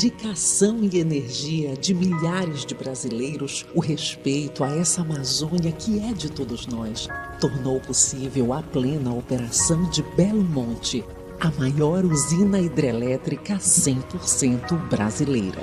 dedicação e energia de milhares de brasileiros, o respeito a essa Amazônia que é de todos nós, tornou possível a plena operação de Belo Monte, a maior usina hidrelétrica 100% brasileira.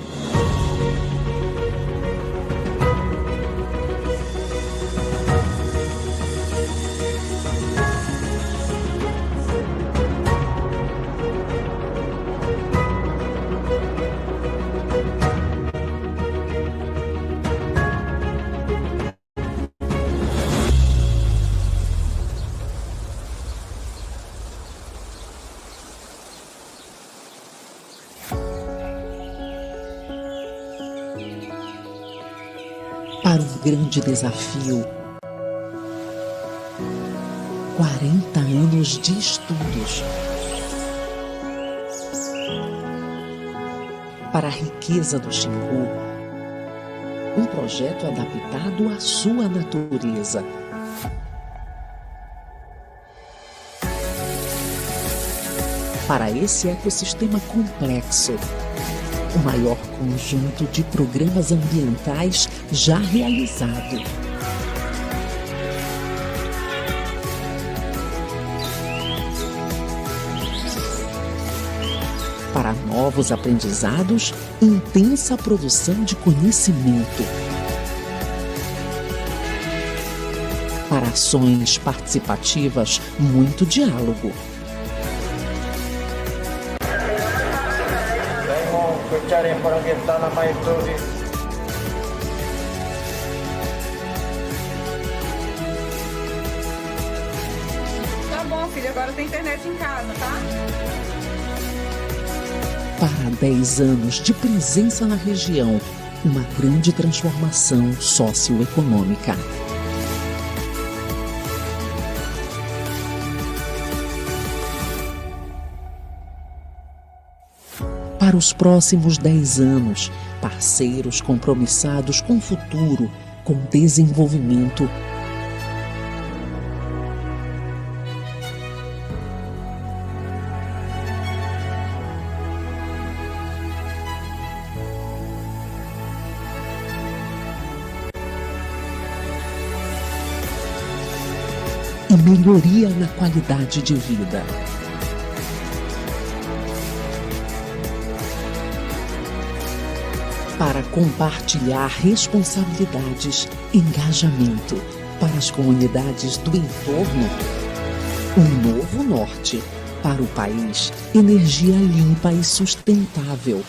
Para um grande desafio, 40 anos de estudos. Para a riqueza do Xingu, um projeto adaptado à sua natureza. Para esse ecossistema complexo, o maior conjunto de programas ambientais já realizado. Para novos aprendizados, intensa produção de conhecimento. Para ações participativas, muito diálogo. Por onde está na YouTube. Tá bom, filho, agora tem internet em casa, tá? Para 10 anos de presença na região, uma grande transformação socioeconômica. Para os próximos 10 anos, parceiros compromissados com o futuro, com desenvolvimento. E melhoria na qualidade de vida. Para compartilhar responsabilidades, engajamento para as comunidades do entorno. Um novo norte para o país, energia limpa e sustentável.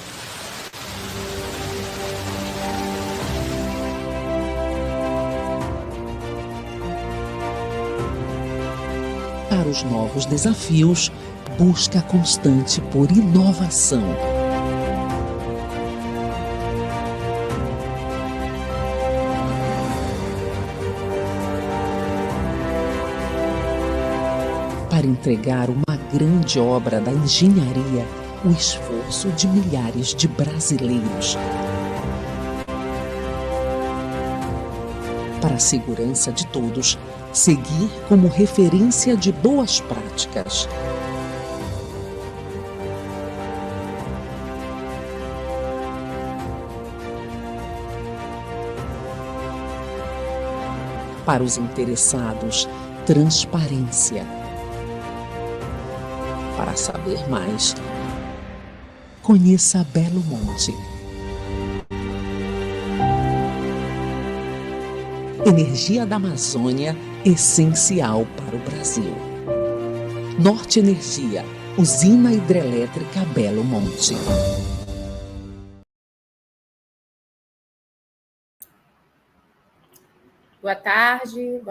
Para os novos desafios, busca constante por inovação. Para entregar uma grande obra da engenharia, o esforço de milhares de brasileiros. Para a segurança de todos, seguir como referência de boas práticas. Para os interessados, transparência. Para saber mais, conheça Belo Monte. Energia da Amazônia, essencial para o Brasil. Norte Energia, usina hidrelétrica Belo Monte. Boa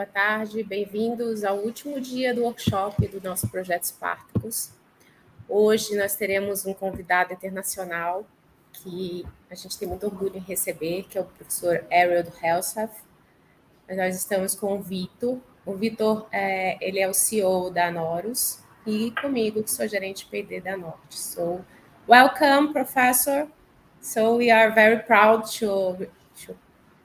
tarde, bem-vindos ao último dia do workshop do nosso projeto Spartacus. Hoje nós teremos um convidado internacional que a gente tem muito orgulho em receber, que é o professor Harold Helseth. Nós estamos com o Vitor. O Vitor, ele é o CEO da Norus e comigo, que sou gerente PD da Norte. So, welcome, professor. So we are very proud to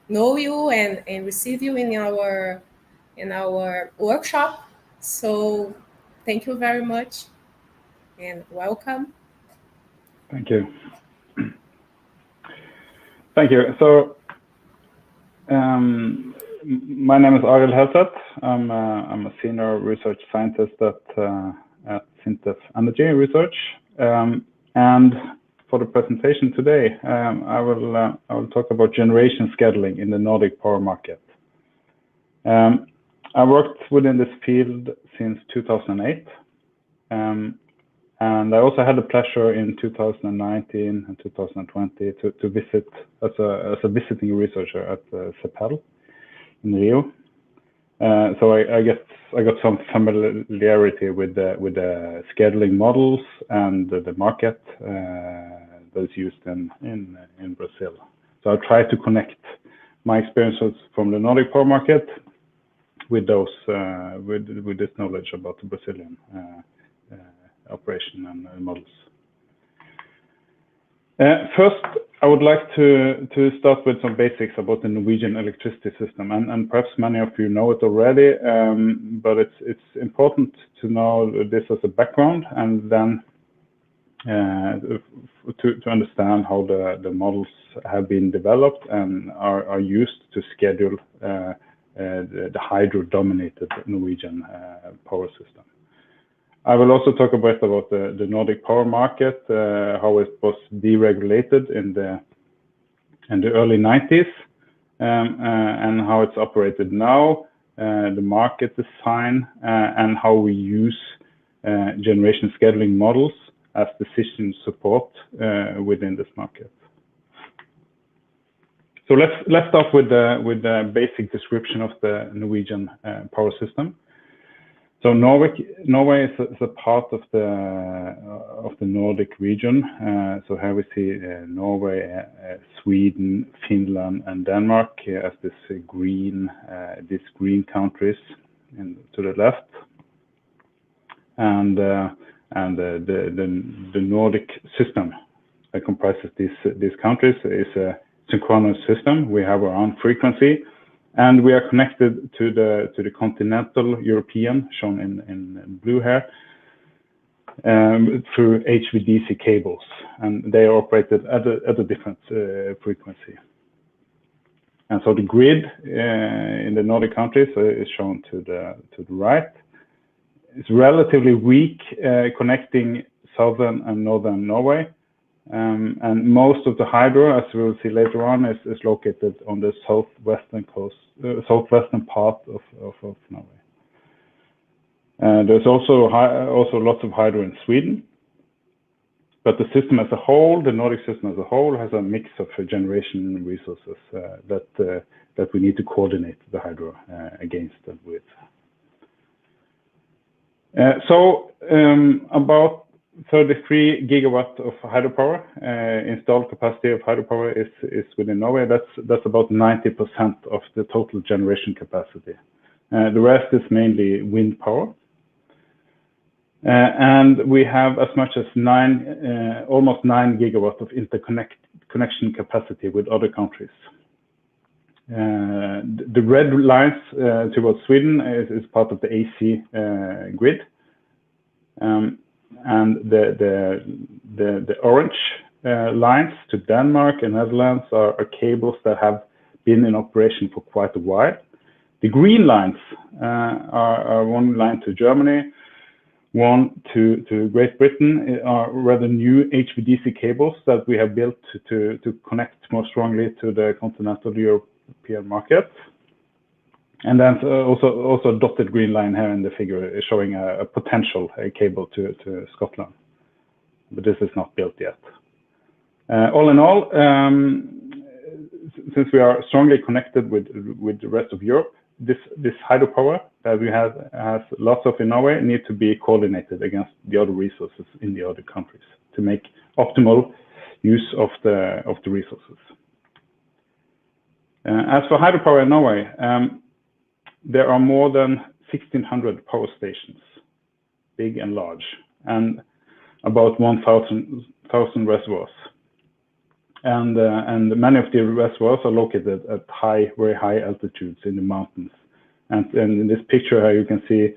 know you and receive you in our workshop. So thank you very much and welcome. Thank you. Thank you. So, my name is Arild Helseth. I'm a senior research scientist at SINTEF Energy Research. And for the presentation today, I will talk about generation scheduling in the Nordic power market. I worked within this field since 2008. And I also had the pleasure in 2019 and 2020 to visit as a visiting researcher at CEPEL in Rio. So I got some familiarity with the scheduling models and the market that is used in Brazil. So I try to connect my experiences from the Nordic power market with those with this knowledge about the Brazilian operation and models. First, I would like to start with some basics about the Norwegian electricity system, and perhaps many of you know it already, but it's important to know this as a background, and then to understand how the models have been developed and are used to schedule the hydro-dominated Norwegian power system. I will also talk a bit about the Nordic power market, how it was deregulated in the early 90s, and how it's operated now, the market design, and how we use generation scheduling models as decision support within this market. So let's start with the basic description of the Norwegian power system. So Norway is a part of the Nordic region. So here we see Norway, Sweden, Finland, and Denmark as these green countries to the left, and the Nordic system that comprises these countries is a synchronous system. We have our own frequency. And we are connected to the continental European, shown in blue here, through HVDC cables, and they are operated at a different frequency. And so the grid in the Nordic countries is shown to the right. It's relatively weak, connecting southern and northern Norway. And most of the hydro, as we will see later on, is located on the southwestern part of Norway. There's also lots of hydro in Sweden, but the system as a whole, the Nordic system as a whole, has a mix of generation resources that we need to coordinate the hydro against and with. About 33 gigawatt of hydropower, installed capacity of hydropower is within Norway. That's about 90% of the total generation capacity. The rest is mainly wind power. And we have as much as almost 9 gigawatt of interconnection capacity with other countries. The red lines towards Sweden is part of the AC grid. And the orange lines to Denmark and Netherlands are cables that have been in operation for quite a while. The green lines are one line to Germany, one to Great Britain, are rather new HVDC cables that we have built to connect more strongly to the continental European market. And then also a dotted green line here in the figure is showing a potential cable to Scotland, but this is not built yet. All in all, since we are strongly connected with the rest of Europe, this hydropower that we has lots of in Norway need to be coordinated against the other resources in the other countries to make optimal use of the resources. As for hydropower in Norway, there are more than 1,600 power stations, big and large, and about 1,000 reservoirs. And many of the reservoirs are located at very high altitudes in the mountains. And in this picture here, you can see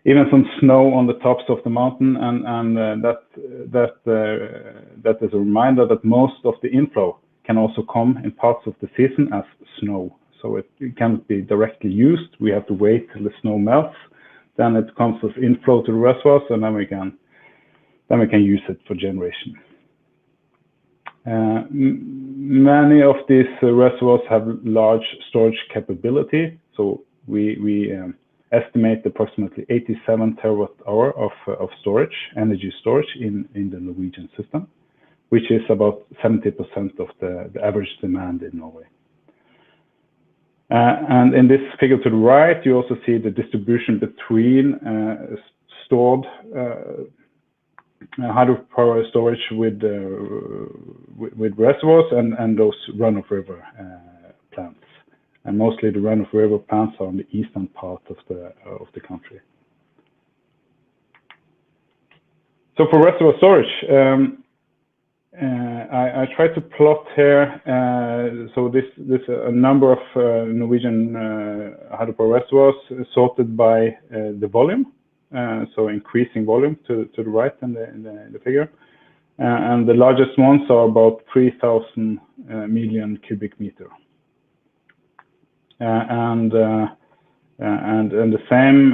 even some snow on the tops of the mountain, and that is a reminder that most of the inflow can also come in parts of the season as snow. So it cannot be directly used. We have to wait till the snow melts. Then it comes as inflow to the reservoirs, and then we can use it for generation. Many of these reservoirs have large storage capability. So we estimate approximately 87 terawatt-hour of storage, energy storage in the Norwegian system, which is about 70% of the average demand in Norway. And in this figure to the right, you also see the distribution between stored hydropower storage with reservoirs and those run-of-river plants. And mostly the run-of-river plants are on the eastern part of the country. So for reservoir storage, I try to plot here. So this a number of Norwegian hydropower reservoirs sorted by the volume. So increasing volume to the right in the figure. And the largest ones are about 3,000 million cubic meter. And the same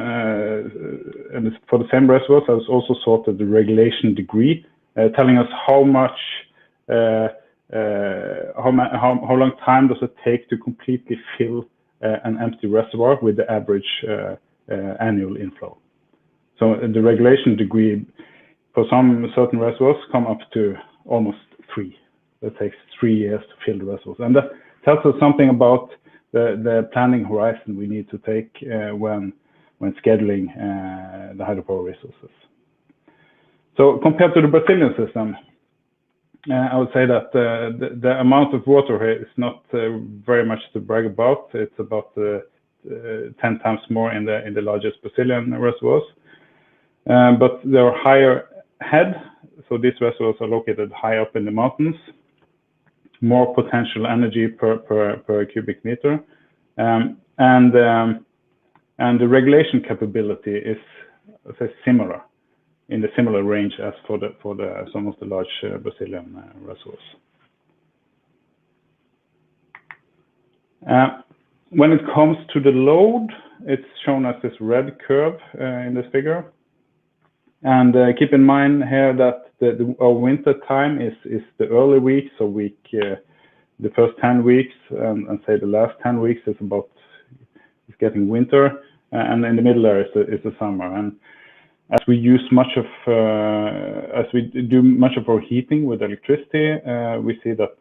for the same reservoirs, I was also sorted the regulation degree, telling us how much, how long time does it take to completely fill an empty reservoir with the average annual inflow. So the regulation degree for some certain reservoirs come up to almost 3. It takes 3 years to fill the reservoirs, and that tells us something about the planning horizon we need to take when scheduling the hydropower resources. So compared to the Brazilian system, I would say that the amount of water here is not very much to brag about. It's about 10 times more in the largest Brazilian reservoirs. But they are higher head, so these reservoirs are located high up in the mountains, more potential energy per cubic meter, and the regulation capability is, say, similar, in the similar range as for some of the large Brazilian reservoirs. When it comes to the load, it's shown as this red curve in this figure. And keep in mind here that our winter time is the early weeks, so the first 10 weeks and say the last 10 weeks is getting winter, and in the middle there is the summer. And as we use as we do much of our heating with electricity, we see that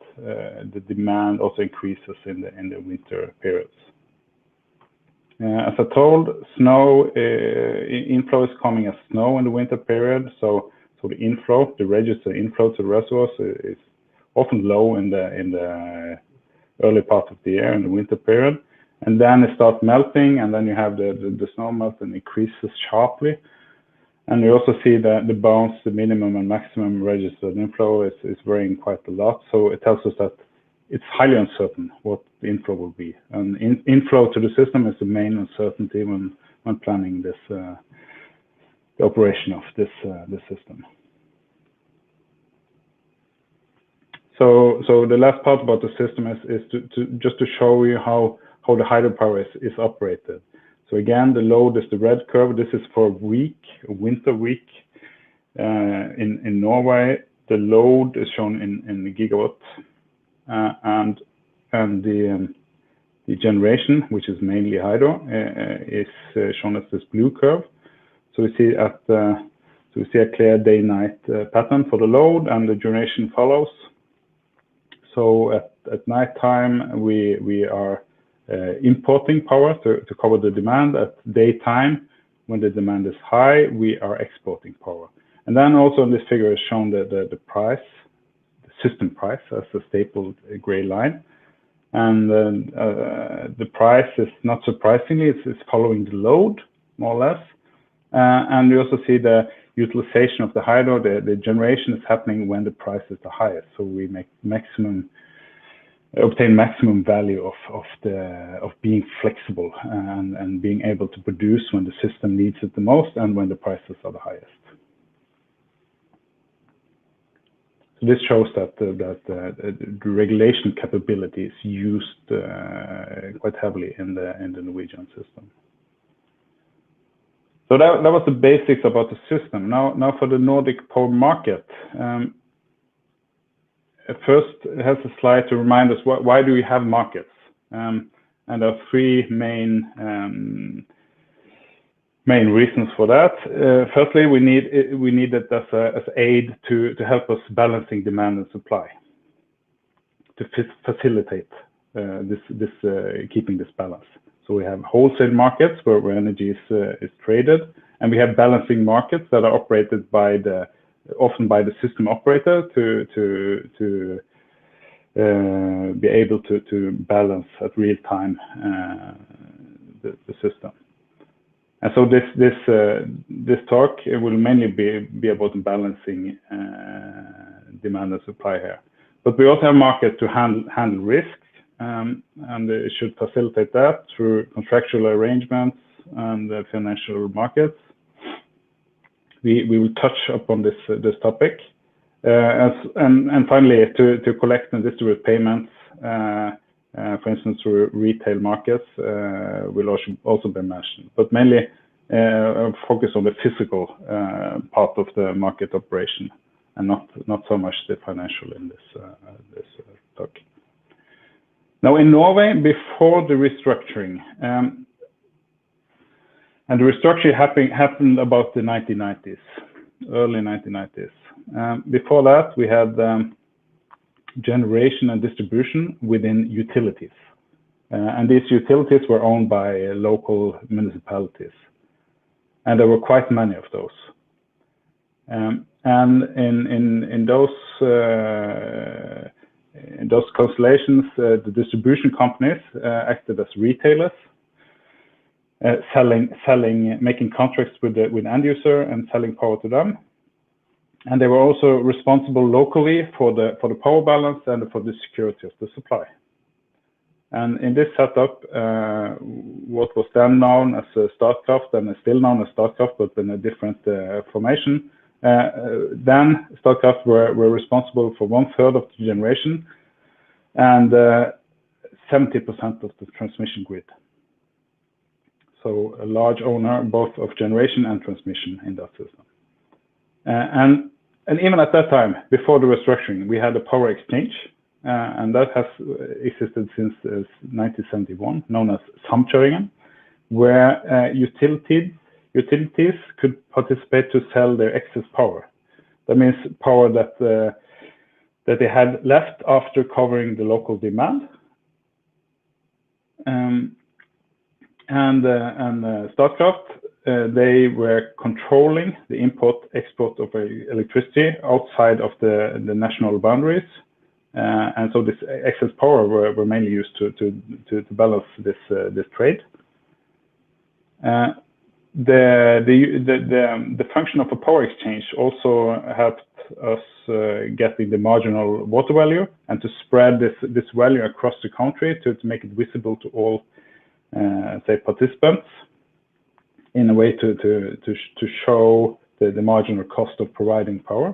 the demand also increases in the winter periods. As I told, snow inflow is coming as snow in the winter period, so the inflow, the registered inflow to the reservoirs is often low in the early part of the year in the winter period, and then it starts melting, and then you have the snow melt and increases sharply, and you also see that the bounds, the minimum and maximum registered inflow is varying quite a lot. So it tells us that it's highly uncertain what the inflow will be, and inflow to the system is the main uncertainty when planning this the operation of this system. So the last part about the system is to show you how the hydropower is operated. So again, the load is the red curve. This is for a winter week in Norway. The load is shown in the gigawatt. And the generation, which is mainly hydro, is shown as this blue curve. So we see a clear day-night pattern for the load, and the generation follows. So at night time we are importing power to cover the demand. At daytime, when the demand is high, we are exporting power. And then also in this figure is shown the price. System price as the stapled gray line, and the price is not surprisingly it's following the load more or less, and you also see the utilization of the hydro. The generation is happening when the price is the highest, so we obtain maximum value of being flexible and being able to produce when the system needs it the most and when the prices are the highest. So this shows that the regulation capability is used quite heavily in the Norwegian system. So that was the basics about the system. Now for the Nordic power market. First, it has a slide to remind us why do we have markets, and there are three main reasons for that. Firstly, we need it as aid to help us balancing demand and supply, to facilitate this keeping this balance. So we have wholesale markets where energy is traded, and we have balancing markets that are operated often by the system operator to be able to balance at real time the system. And so this talk will mainly be about balancing demand and supply here. But we also have markets to handle risks, and it should facilitate that through contractual arrangements and financial markets. We will touch upon this topic, and finally to collect and distribute payments, for instance through retail markets, will also be mentioned. But mainly focus on the physical part of the market operation, and not so much the financial in this talk. Now in Norway, before the restructuring, and the restructuring happened about the 1990s, early 1990s. Before that, we had generation and distribution within utilities. And these utilities were owned by local municipalities. And there were quite many of those. And in those constellations, the distribution companies acted as retailers, making contracts with end user and selling power to them. And they were also responsible locally for the power balance and for the security of the supply. And in this setup, what was then known as Statkraft, and is still known as Statkraft, but in a different formation, then Statkraft were responsible for 1/3 of the generation and 70% of the transmission grid. So a large owner both of generation and transmission in that system. And even at that time, before the restructuring, we had a power exchange, and that has existed since 1971, known as Samkjøringen, where utilities could participate to sell their excess power. That means power that they had left after covering the local demand. And Statkraft, they were controlling the import-export of electricity outside of the national boundaries. And so this excess power were mainly used to balance this trade. The function of a power exchange also helped us getting the marginal water value and to spread this value across the country to make it visible to all say participants in a way to show the marginal cost of providing power.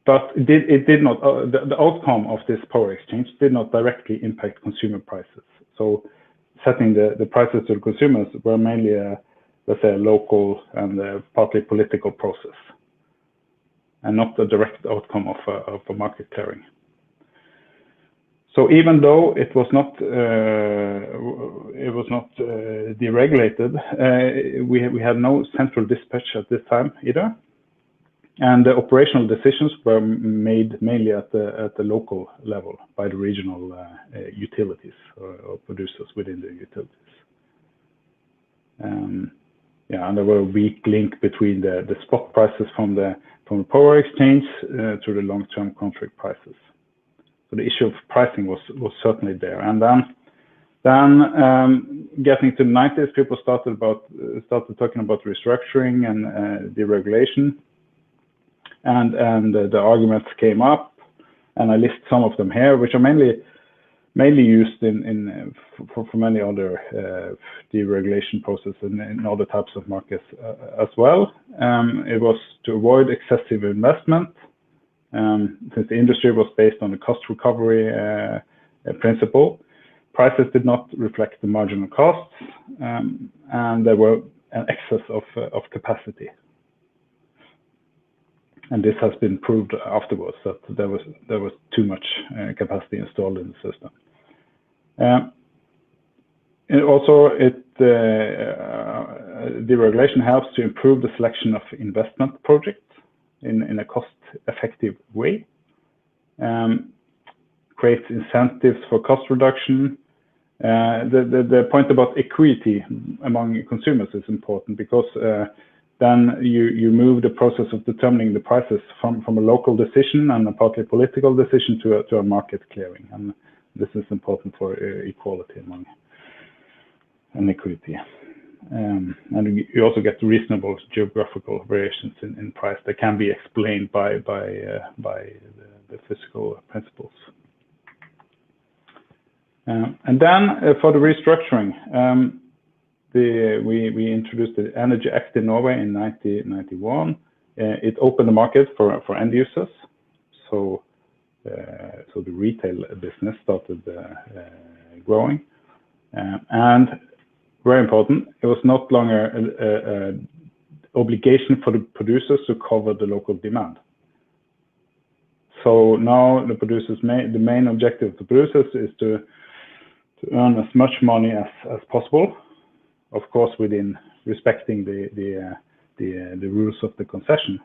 But it did not, the outcome of this power exchange did not directly impact consumer prices. So setting the prices to the consumers were mainly let's say a local and partly political process, and not the direct outcome of a market clearing. So even though it was not deregulated, we had no central dispatch at this time either, and the operational decisions were made mainly at the local level by the regional utilities or producers within the utilities. Yeah, and there were a weak link between the spot prices from the power exchange to the long-term contract prices. So the issue of pricing was certainly there. And then getting to the 90s, people started talking about restructuring and deregulation, and the arguments came up, and I list some of them here, which are mainly mainly used for many other deregulation processes in other types of markets as well. It was to avoid excessive investment, since the industry was based on the cost recovery principle. Prices did not reflect the marginal costs, and there were an excess of capacity. And this has been proved afterwards that there was too much capacity installed in the system. Deregulation helps to improve the selection of investment projects in a cost-effective way, creates incentives for cost reduction. The point about equity among consumers is important, because then you move the process of determining the prices from a local decision and a partly political decision to a market clearing, and this is important for equality among and equity. And you also get reasonable geographical variations in price that can be explained by the physical principles. And then for the restructuring, we introduced the Energy Act in Norway in 1991. It opened the market for end users, so the retail business started growing, and very important, it was not longer an obligation for the producers to cover the local demand. So now the main objective of the producers is to earn as much money as possible, of course within respecting the rules of the concession.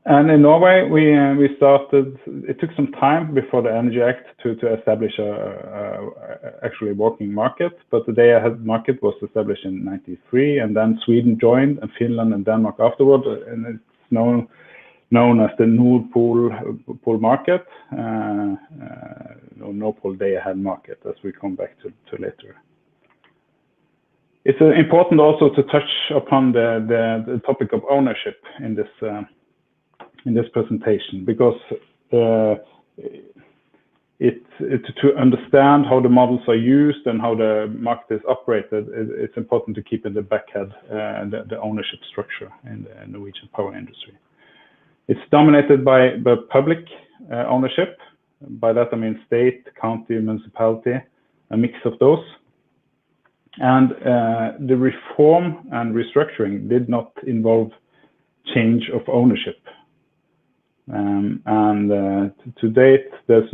And in Norway, we started. It took some time before the Energy Act to establish actually working market, but the day-ahead market was established in '93, and then Sweden joined, and Finland and Denmark afterward, and it's known as the Nord Pool market, Nord Pool day-ahead market, as we come back to later. It's important also to touch upon the topic of ownership in this presentation, because to understand how the models are used and how the market is operated, it's important to keep in the back head the ownership structure in the Norwegian power industry. It's dominated by public ownership. By that I mean state, county, municipality, a mix of those. And the reform and restructuring did not involve change of ownership. To date, there's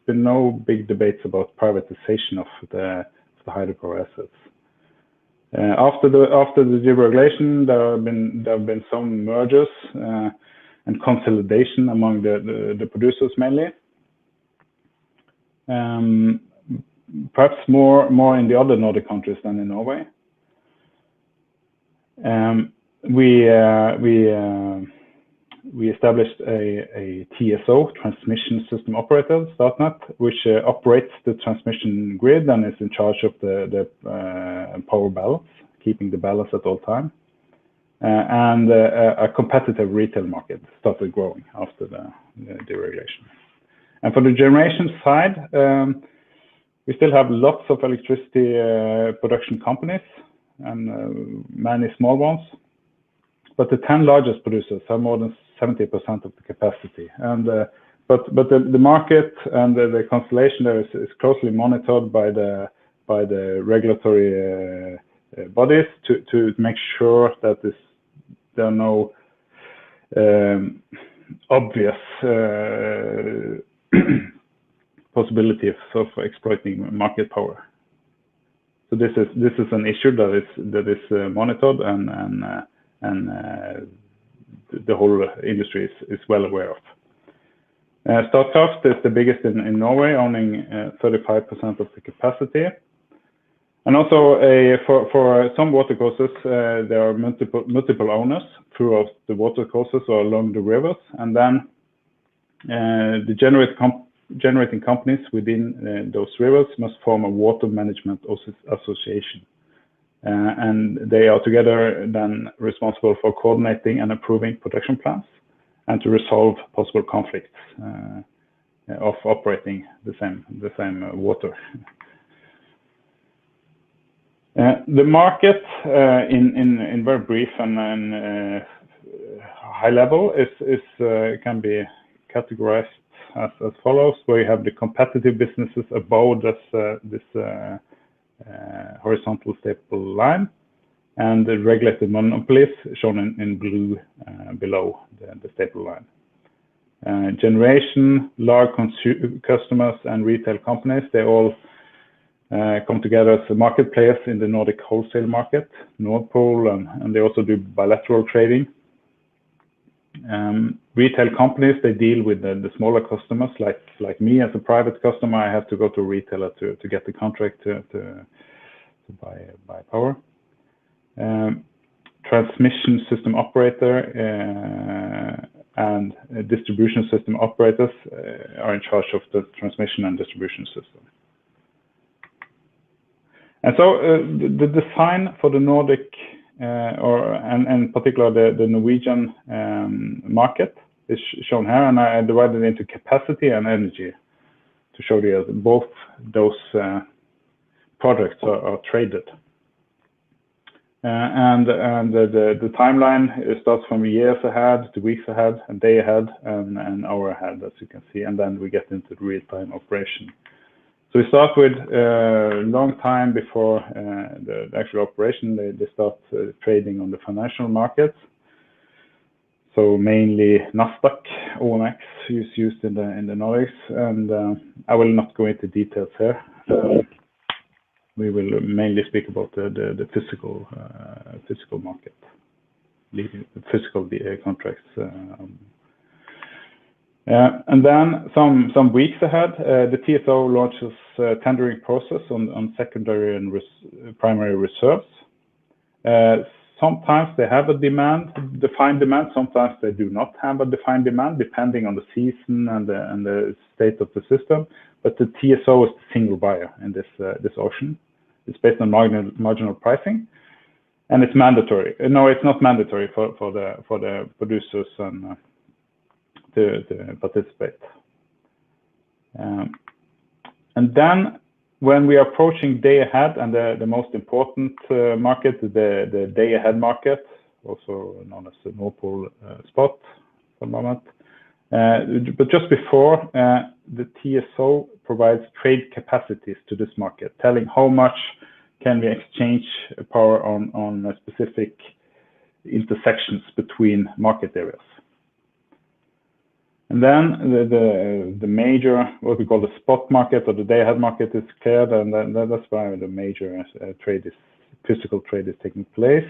been no big debates about privatization of the hydropower assets. After the deregulation, there have been some mergers and consolidation among the producers mainly. Perhaps more in the other Nordic countries than in Norway. We established a TSO, Transmission System Operator, Statnett, which operates the transmission grid and is in charge of the power balance, keeping the balance at all time. And a competitive retail market started growing after the deregulation. And for the generation side, we still have lots of electricity production companies and many small ones, but the 10 largest producers have more than 70% of the capacity. And but the market and the constellation there is closely monitored by the regulatory bodies to make sure that there are no obvious possibility of exploiting market power. So this is an issue that is monitored and the whole industry is well aware of. Statkraft is the biggest in Norway, owning 35% of the capacity. And also for some water courses, there are multiple owners throughout the water courses or along the rivers, and then the generating companies within those rivers must form a water management association. And they are together then responsible for coordinating and approving production plans and to resolve possible conflicts of operating the same water. The market, in very brief and high level, can be categorized as follows, where you have the competitive businesses above this horizontal staple line, and the regulated monopolies shown in blue below the staple line. Generation, large customers, and retail companies, they all come together as market players in the Nordic wholesale market, Nord Pool, and they also do bilateral trading. Retail companies, they deal with the smaller customers, like me as a private customer. I have to go to a retailer to get the contract to buy power. Transmission system operator and distribution system operators are in charge of the transmission and distribution system. And so the design for the Nordic, and in particular the Norwegian market is shown here, and I divided it into capacity and energy to show you that both those products are traded. And the timeline starts from years ahead to weeks ahead, a day ahead, and an hour ahead, as you can see, and then we get into the real-time operation. So we start with a long time before the actual operation. They start trading on the financial markets. So mainly Nasdaq, OMX is used in the Nordics, and I will not go into details here. We will mainly speak about the physical market, leading the physical contracts. And then some weeks ahead, the TSO launches a tendering process on secondary and primary reserves. Sometimes they have a defined demand. Sometimes they do not have a defined demand, depending on the season and the state of the system. But the TSO is the single buyer in this auction. It's based on marginal pricing, and it's mandatory. No, it's not mandatory for the producers and to participate. And then when we are approaching day ahead, and the most important market, the day ahead market, also known as the Nord Pool spot for the moment. But just before, the TSO provides trade capacities to this market, telling how much can we exchange power on specific intersections between market areas. And then the major, what we call the spot market or the day ahead market, is cleared, and that's why the major physical trade is taking place.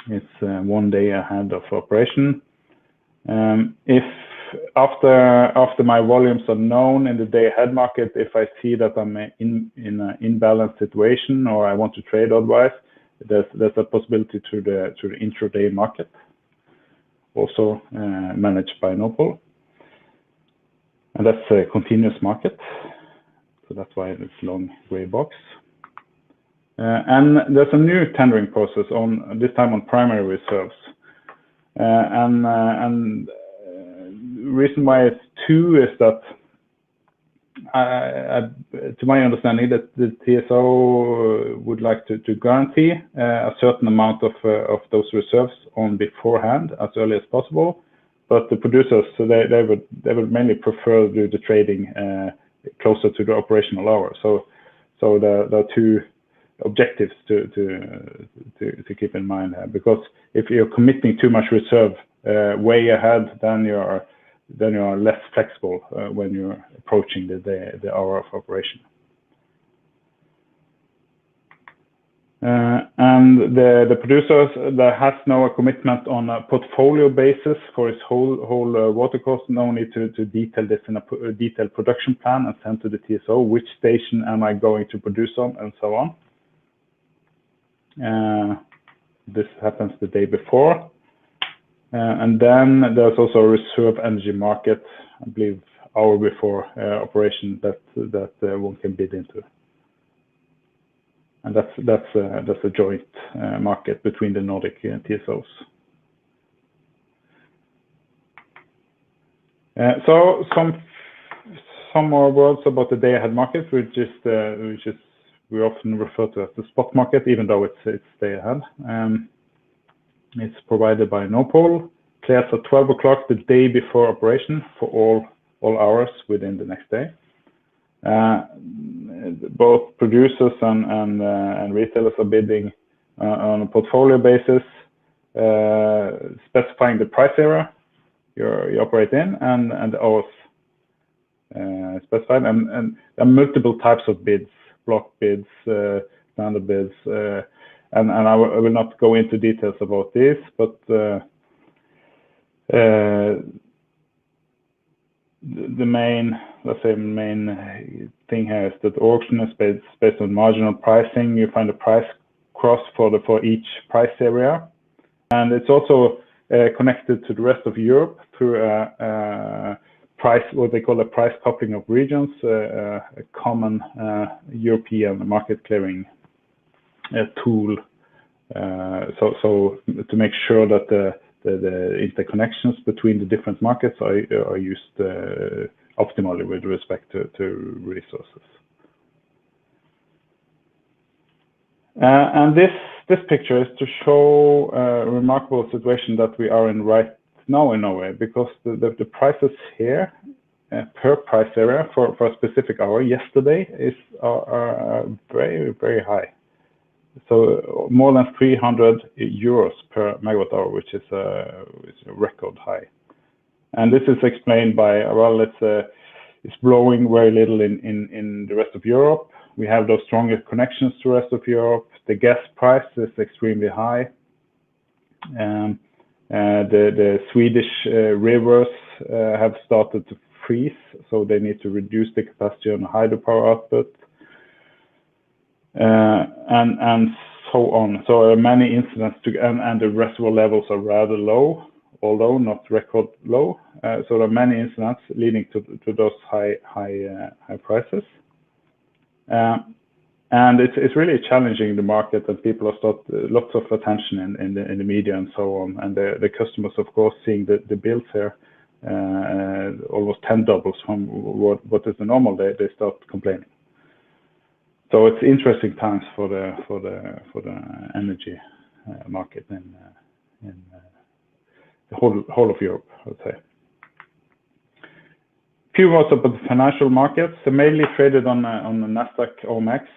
It's 1 day ahead of operation. If after my volumes are known in the day ahead market, if I see that I'm in an imbalanced situation or I want to trade otherwise, there's a possibility to the intraday market, also managed by Nord Pool, and that's a continuous market. So that's why it's long gray box. And there's a new tendering process on this time on primary reserves. And reason why it's two is that, to my understanding, that the TSO would like to guarantee a certain amount of those reserves on beforehand as early as possible. But the producers, so they would mainly prefer to do the trading closer to the operational hour. So there are two objectives to keep in mind here, because if you're committing too much reserve way ahead, then you are less flexible when you're approaching the hour of operation. And the producers that has now a commitment on a portfolio basis for its whole water cost, no need to detail this in a detailed production plan and send to the TSO, which station am I going to produce on, and so on. This happens the day before. And then there's also a reserve energy market, I believe, hour before operation that one can bid into. And that's a joint market between the Nordic TSOs. So some some more words about the day-ahead market, which we often refer to as the spot market, even though it's day-ahead. It's provided by Nopol, clears at 12 o'clock the day before operation for all hours within the next day. Both producers and retailers are bidding on a portfolio basis, specifying the price area you operate in and the hours specified. And there are multiple types of bids: block bids, standard bids, and I will not go into details about this, but the main thing here is that the auction is based on marginal pricing. You find a price cross for each price area, and it's also connected to the rest of Europe through what they call a price coupling of regions, a common European market clearing tool. So to make sure that the interconnections between the different markets are used optimally with respect to resources. And this picture is to show a remarkable situation that we are in right now in Norway, because the prices here per price area for a specific hour yesterday are very, very high. So more than 300 euros per megawatt hour, which is a record high. And this is explained by, well, it's blowing very little in the rest of Europe. We have those stronger connections to the rest of Europe. The gas price is extremely high. The Swedish rivers have started to freeze, so they need to reduce the capacity on the hydropower output. And so on. So there are many incidents, and the reservoir levels are rather low, although not record low. So there are many incidents leading to those high prices. And it's really challenging the market, and people have lots of attention in the media and so on. And the customers, of course, seeing the bills here almost 10 doubles from what is the normal, they start complaining. So it's interesting times for the energy market in the whole of Europe, I would say. Few words about the financial markets. They're mainly traded on the Nasdaq OMX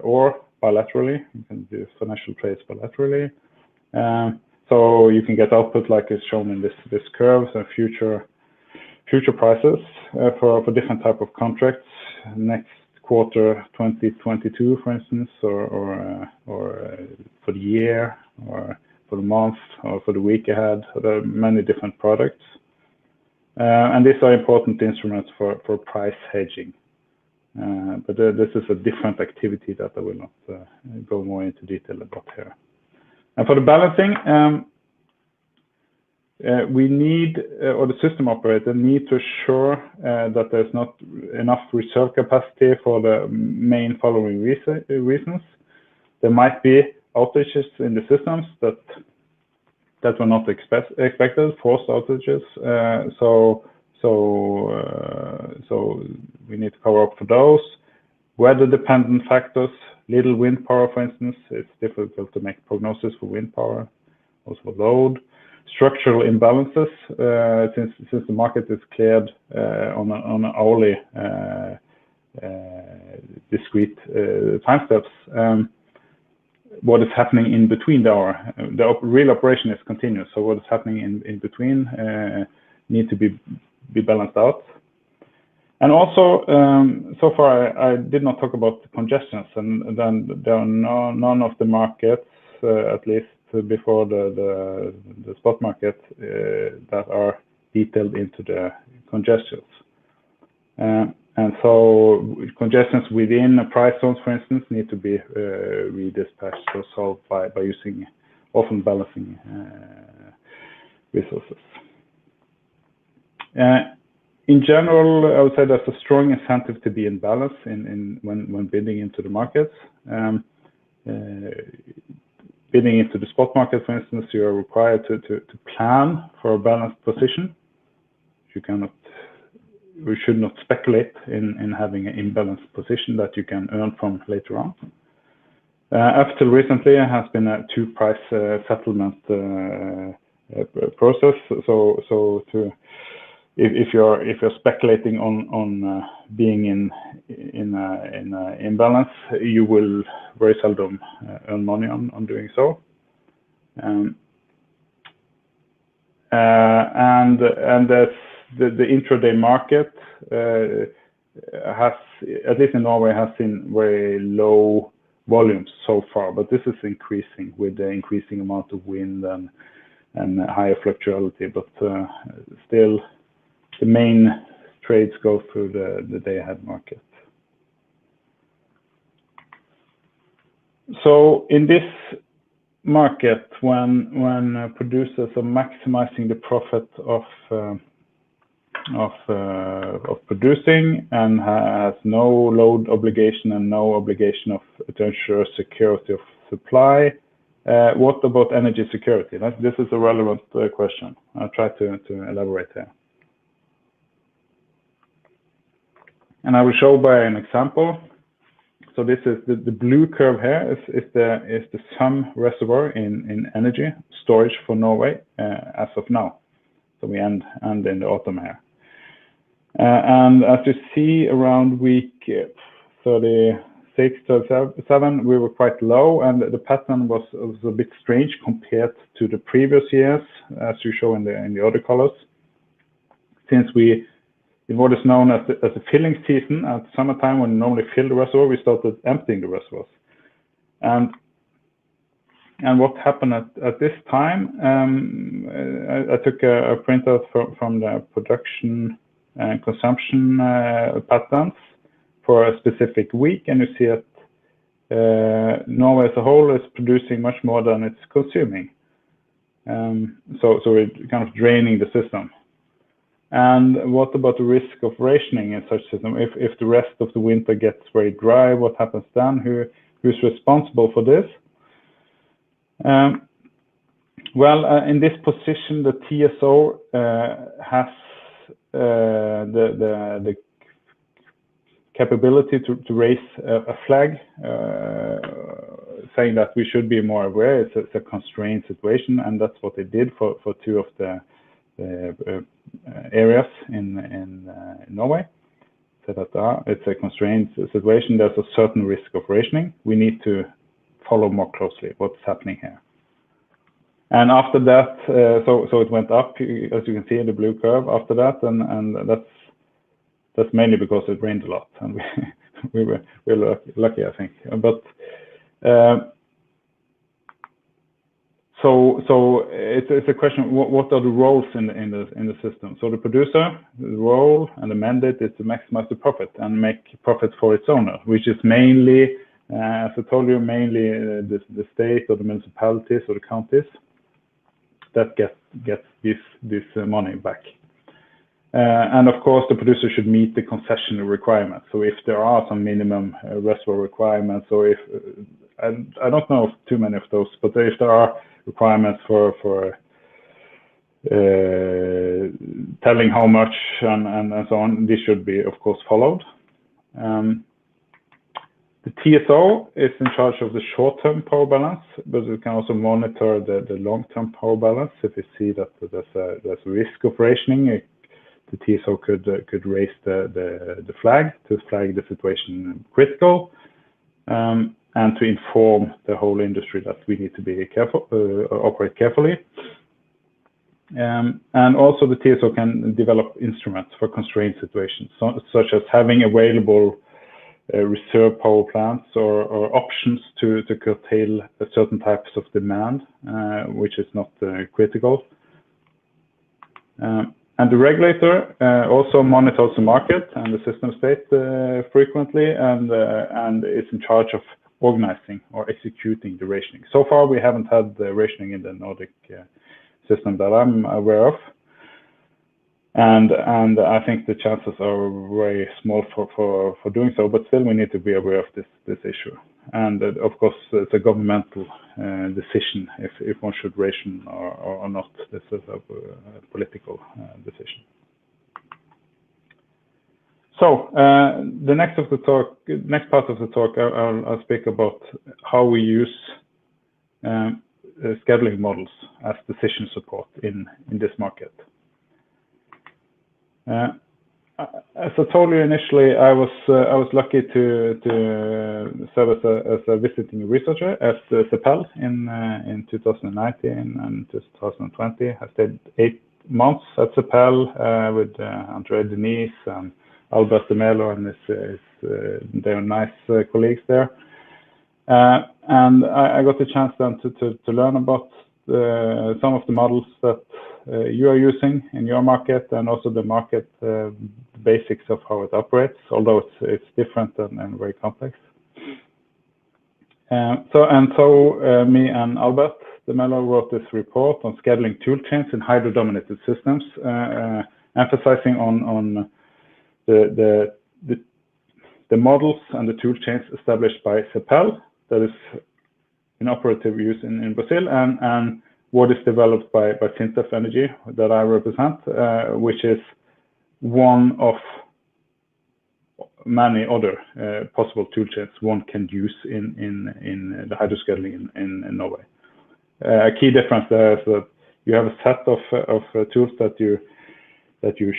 or bilaterally. You can do financial trades bilaterally. So you can get output like is shown in this curve, so future prices for different type of contracts. Next quarter 2022, for instance, or for the year, or for the month, or for the week ahead. There are many different products, and these are important instruments for price hedging. But this is a different activity that I will not go more into detail about here. And for the balancing, we need, or the system operator need to assure that there's not enough reserve capacity for the main following reasons. There might be outages in the systems that were not expected, forced outages. So we need to cover up for those. Weather-dependent factors, little wind power, for instance, it's difficult to make prognosis for wind power, also for load. Structural imbalances, since the market is cleared on an hourly discrete time steps. What is happening in between the real operation is continuous, so what is happening in between need to be balanced out. And also, so far I did not talk about the congestions, and then there are none of the markets, at least before the spot market, that are detailed into the congestions. And so congestions within a price zones, for instance, need to be redispatched or solved by using often balancing resources. In general, I would say there's a strong incentive to be in balance when bidding into the markets. Bidding into the spot market, for instance, you are required to plan for a balanced position. You cannot we should not speculate in having an imbalanced position that you can earn from later on. Up till recently, it has been a two-price settlement process. So if you're speculating on being in imbalance, you will very seldom earn money on doing so. And the intraday market has, at least in Norway, has seen very low volumes so far, but this is increasing with the increasing amount of wind and higher fluctuality. But still, the main trades go through the day-ahead market. So in this market, when producers are maximizing the profit of producing and has no load obligation and no obligation to ensure security of supply, what about energy security? This is a relevant question. I'll try to elaborate here. And I will show by an example. So this is the blue curve here is the sum reservoir in energy storage for Norway as of now. So we end in the autumn here. And as you see, around week 36, 37, we were quite low, and the pattern was a bit strange compared to the previous years, as you show in the other colors. Since in what is known as the filling season, at summertime when we normally fill the reservoir, we started emptying the reservoirs. And what happened at this time, I took a printout from the production and consumption patterns for a specific week, and you see that Norway as a whole is producing much more than it's consuming. So we're kind of draining the system. And what about the risk of rationing in such system? If the rest of the winter gets very dry, what happens then? Who's responsible for this? Well, in this position, the TSO has the capability to raise a flag saying that we should be more aware. It's a constrained situation, and that's what they did for two of the areas in Norway. So that it's a constrained situation. There's a certain risk of rationing. We need to follow more closely what's happening here. And after that, so it went up, as you can see in the blue curve after that, and that's mainly because it rained a lot, and we were lucky, I think. But so it's a question: what are the roles in the system? So the producer, the role and the mandate is to maximize the profit and make profit for its owner, which is mainly, as I told you, mainly the state or the municipalities or the counties that gets this money back. And of course, the producer should meet the concession requirements. So if there are some minimum reservoir requirements, or if I don't know too many of those, but if there are requirements for telling how much and so on, this should be, of course, followed. The TSO is in charge of the short-term power balance, but it can also monitor the long-term power balance. If you see that there's a risk of rationing, the TSO could raise the flag to flag the situation critical, and to inform the whole industry that we need to be careful, operate carefully. And also the TSO can develop instruments for constrained situations, such as having available reserve power plants or options to curtail certain types of demand, which is not critical. And the regulator also monitors the market and the system state frequently, and is in charge of organizing or executing the rationing. So far, we haven't had the rationing in the Nordic system that I'm aware of. And I think the chances are very small for doing so, but still we need to be aware of this issue. And of course, it's a governmental decision if one should ration or not. This is a political decision. So the next part of the talk, I'll speak about how we use scheduling models as decision support in this market. As I told you initially, I was lucky to serve as a visiting researcher at CEPEL in 2019 and 2020. I stayed 8 months at CEPEL with Andrea Denise and Albert de Melo and their nice colleagues there. And I got the chance then to learn about some of the models that you are using in your market, and also the market basics of how it operates, although it's different and very complex. So me and Albert de Melo wrote this report on scheduling tool chains in hydro-dominated systems, emphasizing on the models and the tool chains established by CEPEL that is in operative use in Brazil, and what is developed by Sintef Energy that I represent, which is one of many other possible tool chains one can use in the hydro scheduling in Norway. A key difference there is that you have a set of tools that you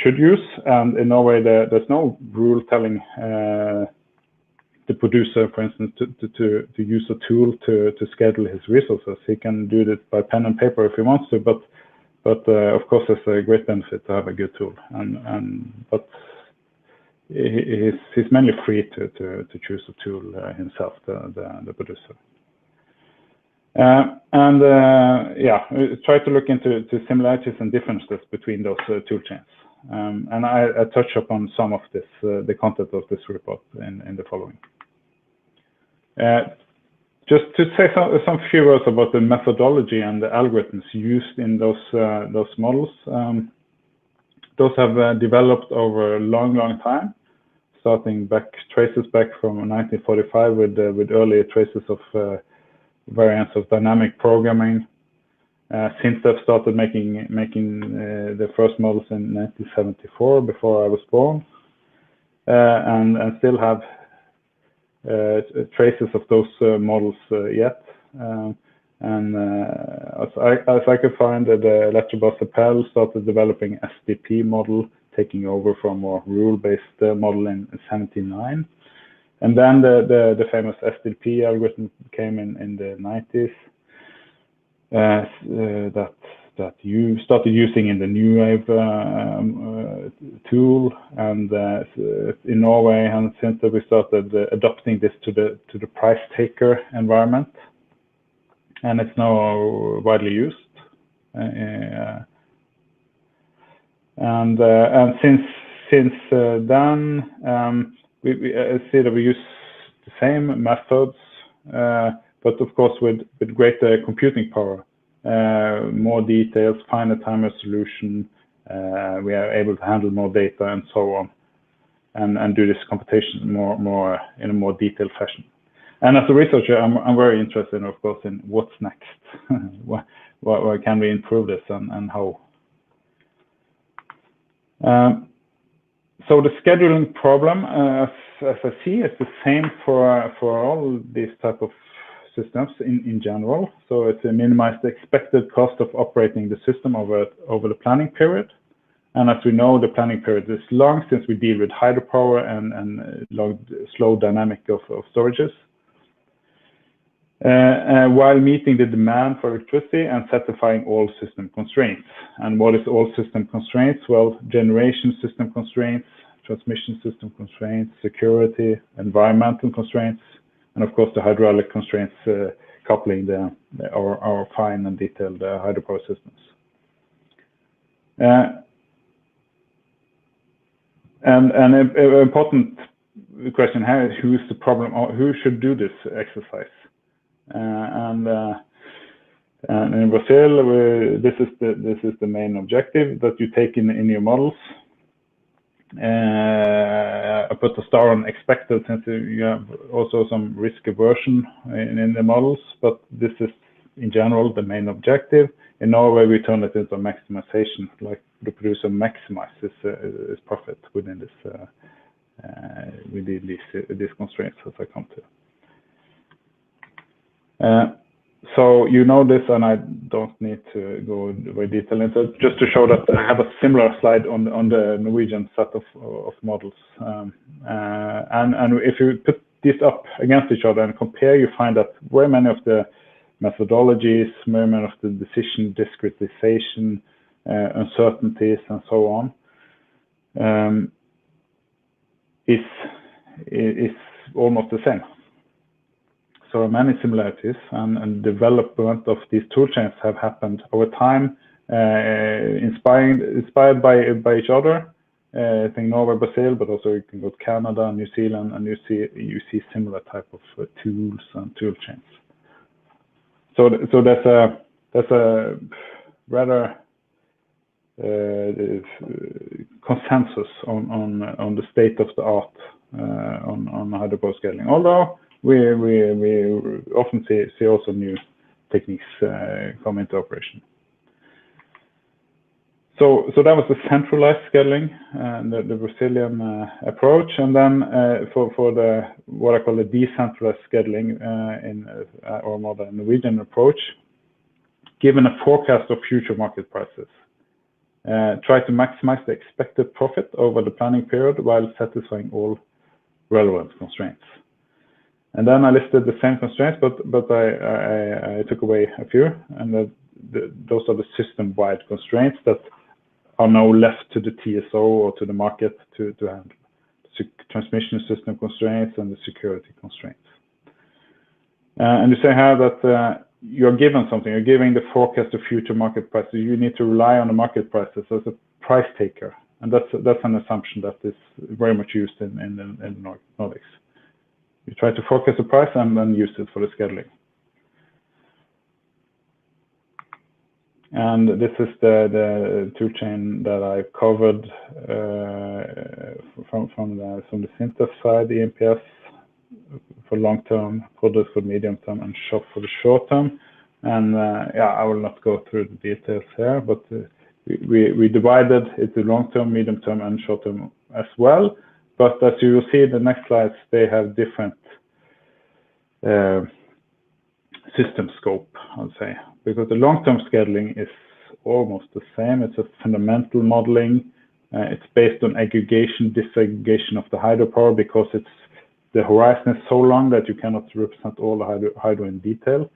should use, and in Norway there's no rule telling the producer, for instance, to use a tool to schedule his resources. He can do this by pen and paper if he wants to, but of course it's a great benefit to have a good tool. But he's mainly free to choose a tool himself, the producer. Try to look into similarities and differences between those tool chains. And I touch upon some of this, the content of this report in the following. Just to say some few words about the methodology and the algorithms used in those models. Those have developed over a long time, starting traces back from 1945 with early traces of variants of dynamic programming. Sintef started making the first models in 1974, before I was born, and still have traces of those models yet. As I could find, the Electrobus CEPEL started developing SDP model, taking over from a rule-based model in 1979. And then the famous SDP algorithm came in the 90s. That you started using in the New Wave tool, and in Norway and since we started adopting this to the price taker environment, and it's now widely used. And since then, we see that we use the same methods, but of course with greater computing power. More details, finer time resolution, we are able to handle more data and so on, and do this computation more in a more detailed fashion. And as a researcher, I'm very interested, of course, in what's next. Where can we improve this and how? So the scheduling problem, as I see, is the same for all these type of systems in general. So it's to minimize the expected cost of operating the system over the planning period. And as we know, the planning period is long, since we deal with hydropower and slow dynamic of storages. While meeting the demand for electricity and satisfying all system constraints. And what is all system constraints? Well, generation system constraints, transmission system constraints, security, environmental constraints, and of course the hydraulic constraints coupling our fine and detailed hydropower systems. And an important question here is who is the problem, or who should do this exercise? And in Brazil, this is the main objective that you take in your models. I put a star on expected, since you have also some risk aversion in the models, but this is in general the main objective. In Norway, we turn it into maximization, like the producer maximizes his profit within this within these constraints, as I come to. So you know this, and I don't need to go very detailed into it. Just to show that I have a similar slide on the Norwegian set of models. And if you put these up against each other and compare, you find that very many of the methodologies, very many of the decision discretization, uncertainties, and so on, is almost the same. So many similarities, and development of these toolchains have happened over time, inspired by each other. I think Norway, Brazil, but also you can go to Canada, New Zealand, and you see similar type of tools and tool chains. So there's a rather consensus on the state of the art on hydropower scaling. Although we often see also new techniques come into operation. So that was the centralized scaling, the Brazilian approach, and then for the what I call the decentralized scaling or more the Norwegian approach, given a forecast of future market prices, try to maximize the expected profit over the planning period while satisfying all relevant constraints. And then I listed the same constraints, but I took away a few, and those are the system-wide constraints that are now left to the TSO or to the market to handle. The transmission system constraints and the security constraints. And you say here that you're given something, you're giving the forecast of future market prices. You need to rely on the market prices as a price taker. And that's an assumption that is very much used in the Nordics. You try to forecast the price and then use it for the scheduling. And this is the tool chain that I covered from the Syntax side, the EMPS for long term, product for medium term, and shop for the short term. And yeah, I will not go through the details here, but we divided it to long term, medium term, and short term as well. But as you will see in the next slides, they have different system scope, I'll say, because the long-term scheduling is almost the same. It's a fundamental modeling. It's based on aggregation, disaggregation of the hydropower, because the horizon is so long that you cannot represent all the hydro in detail.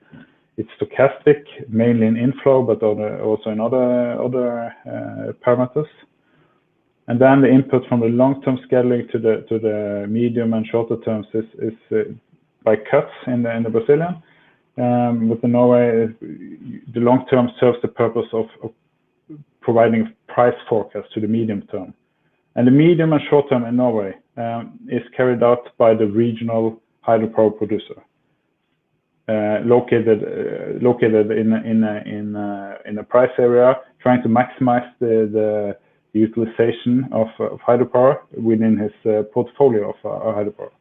It's stochastic, mainly in inflow, but also in other parameters. And then the input from the long-term scheduling to the medium and shorter terms is by cuts in the Brazilian. But in Norway, the long term serves the purpose of providing price forecast to the medium term. And the medium and short term in Norway is carried out by the regional hydropower producer, located in a price area, trying to maximize the utilization of hydropower within his portfolio of hydropower.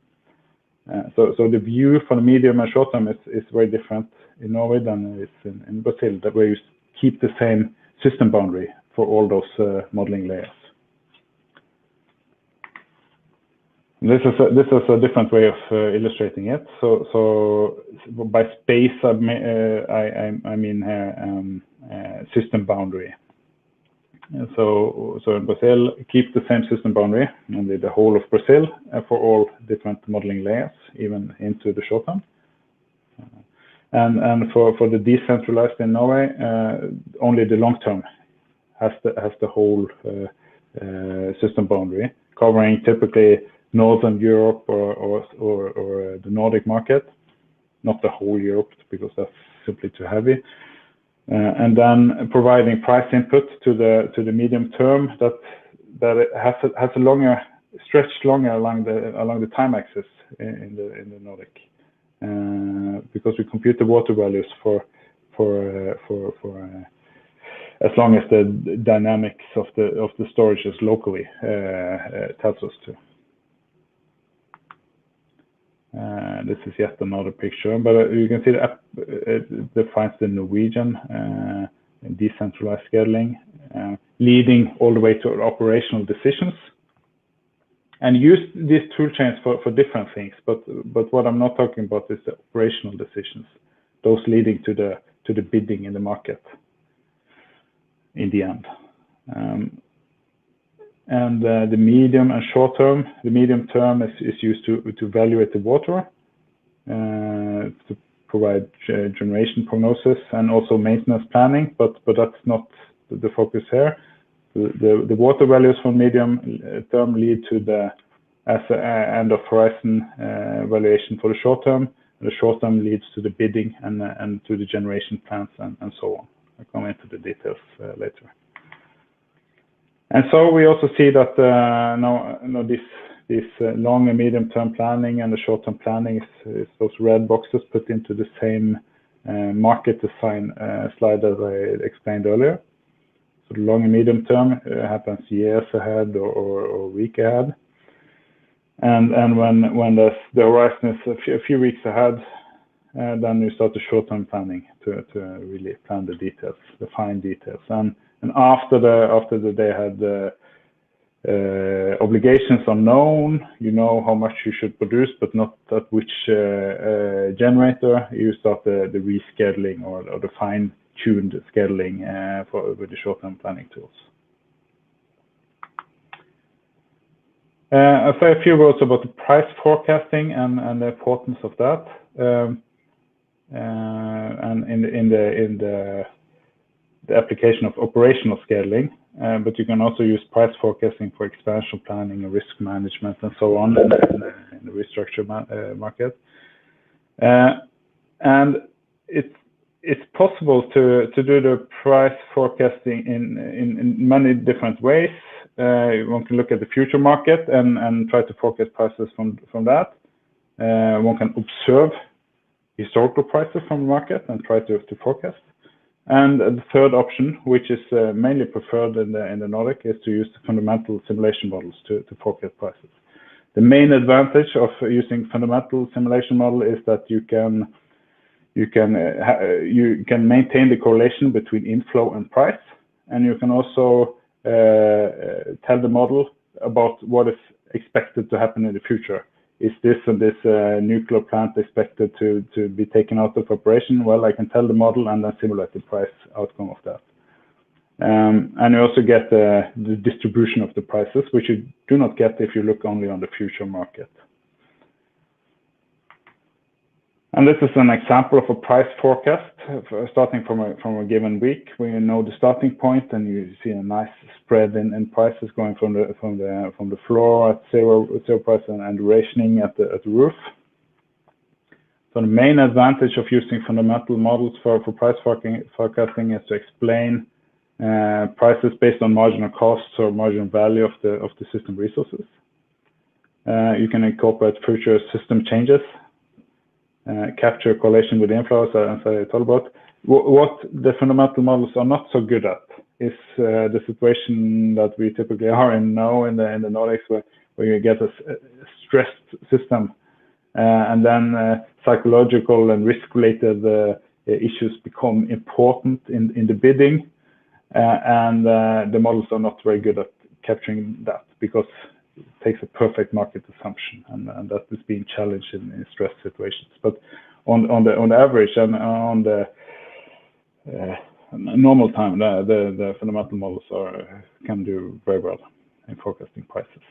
So the view for the medium and short term is very different in Norway than it is in Brazil, that where you keep the same system boundary for all those modeling layers. This is a different way of illustrating it. So by space I mean here system boundary. So in Brazil, keep the same system boundary, namely the whole of Brazil, for all different modeling layers, even into the short term. And for the decentralized in Norway, only the long term has the whole system boundary, covering typically Northern Europe or the Nordic market, not the whole Europe, because that's simply too heavy. And then providing price input to the medium term that it has a longer stretched along the time axis in the Nordic, because we compute the water values for as long as the dynamics of the storages locally tells us to. This is yet another picture, but you can see that it defines the Norwegian decentralized scheduling, leading all the way to operational decisions. and use these tool chains for different things. But what I'm not talking about is the operational decisions, those leading to the bidding in the market in the end. And the medium and short term. The medium term is used to evaluate the water, to provide generation prognosis and also maintenance planning, but that's not the focus here. The water values for medium term lead to the end of horizon valuation for the short term. The short term leads to the bidding and to the generation plans and so on. I'll come into the details later. And so we also see that now this long and medium term planning and the short term planning is those red boxes put into the same market design slide as I explained earlier. So the long and medium term happens years ahead or week ahead. And when the horizon is a few weeks ahead, then you start the short-term planning to really plan the details, the fine details. And after they had obligations are known, you know how much you should produce, but not at which generator. You start the rescheduling or the fine-tuned scheduling with the short-term planning tools. I'll say a few words about the price forecasting and the importance of that. And in the application of operational scaling, but you can also use price forecasting for expansion planning and risk management and so on in the restructure market. And it's possible to do the price forecasting in many different ways. One can look at the future market and try to forecast prices from that. One can observe historical prices from the market and try to forecast. And the third option, which is mainly preferred in the Nordic, is to use the fundamental simulation models to forecast prices. The main advantage of using fundamental simulation model is that you can maintain the correlation between inflow and price, and you can also tell the model about what is expected to happen in the future. Is this and this nuclear plant expected to be taken out of operation? Well, I can tell the model and then simulate the price outcome of that. And you also get the distribution of the prices, which you do not get if you look only on the future market. And this is an example of a price forecast starting from a given week. We know the starting point, and you see a nice spread in prices going from the floor at zero price and rationing at the roof. So the main advantage of using fundamental models for price forecasting is to explain prices based on marginal costs or marginal value of the system resources. You can incorporate future system changes. Capture correlation with inflows, as I told about. What the fundamental models are not so good at is the situation that we typically are in now in the Nordics, where you get a stressed system, and then psychological and risk-related issues become important in the bidding, and the models are not very good at capturing that because it takes a perfect market assumption, and that is being challenged in stress situations. But on the average and on the normal time, the fundamental models can do very well in forecasting prices.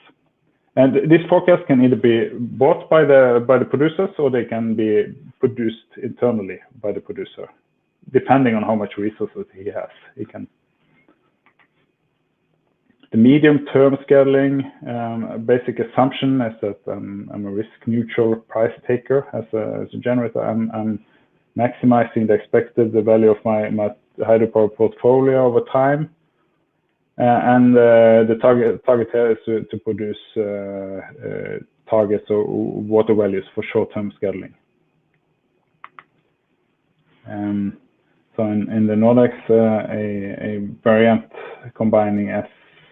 And this forecast can either be bought by the producers, or they can be produced internally by the producer, depending on how much resources he has. The medium-term scaling, basic assumption is that I'm a risk-neutral price taker as a generator. I'm maximizing the expected value of my hydropower portfolio over time, and the target here is to produce targets or water values for short-term scaling. So in the Nordics, a variant combining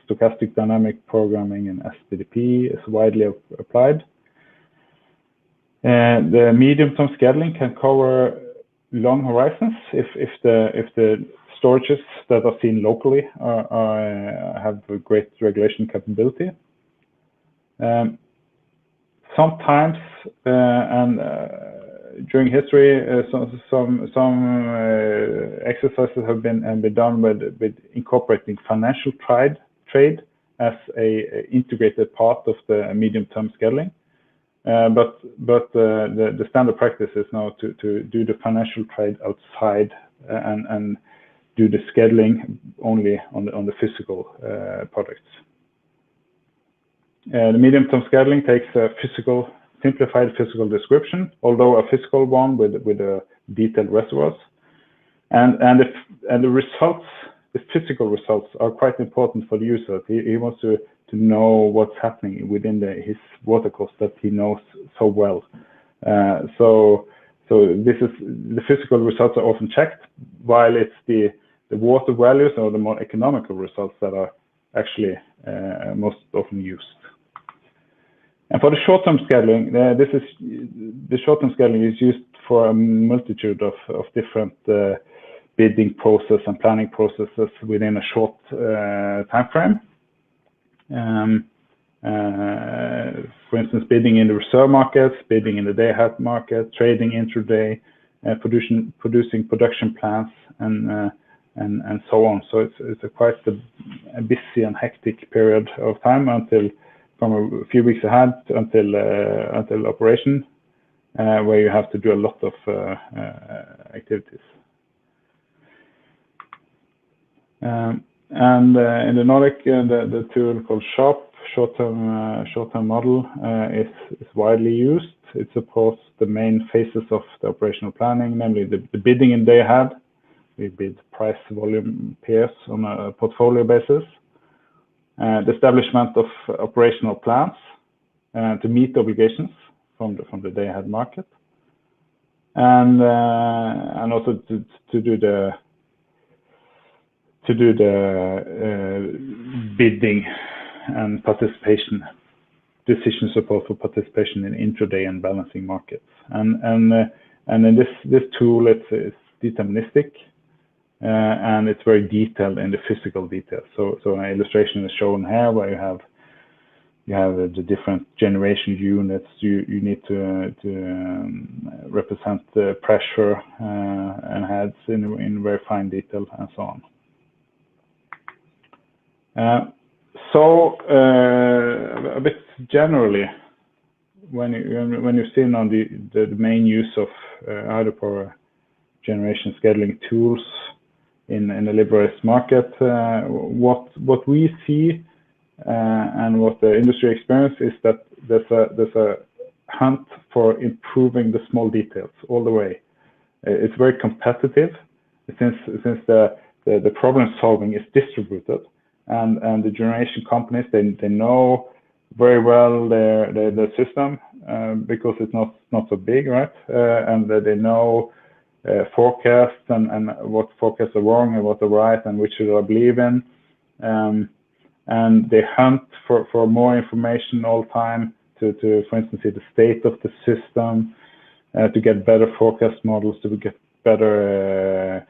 stochastic dynamic programming and SPDP is widely applied. The medium-term scaling can cover long horizons if the storages that are seen locally have a great regulation capability. Sometimes during history, some exercises have been done with incorporating financial trade as a integrated part of the medium-term scheduling. But the standard practice is now to do the financial trade outside and do the scheduling only on the physical products. The medium-term scheduling takes a simplified physical description, although a physical one with detailed reservoirs, and the results, the physical results, are quite important for the user. He wants to know what's happening within his water course that he knows so well. So this is the physical results are often checked, while it's the water values or the more economical results that are actually most often used. And for the short-term scheduling, the short-term scheduling is used for a multitude of different bidding process and planning processes within a short time frame. For instance, bidding in the reserve markets, bidding in the day-ahead market, trading intraday, producing production plans, and so on. So it's quite a busy and hectic period of time from a few weeks ahead until operation, where you have to do a lot of activities. And in the Nordic, the tool called short-term model is widely used. It supports the main phases of the operational planning, namely the bidding in day ahead. We bid price volume pairs on a portfolio basis. The establishment of operational plans to meet obligations from the day ahead market, and also to do the bidding and participation, decision support for participation in intraday and balancing markets. And in this tool, it's deterministic, and it's very detailed in the physical details. So an illustration is shown here where you have the different generation units. You need to represent the pressure and heads in very fine detail and so on. A bit generally, when you've seen on the main use of hydropower generation scheduling tools in the liberalized market, what we see and what the industry experience is that there's a hunt for improving the small details all the way. It's very competitive since the problem solving is distributed. And the generation companies, they know very well their system because it's not so big, right? And they know forecasts and what forecasts are wrong and what are right and which should I believe in. And they hunt for more information all the time to for instance, see the state of the system, to get better forecast models, to get better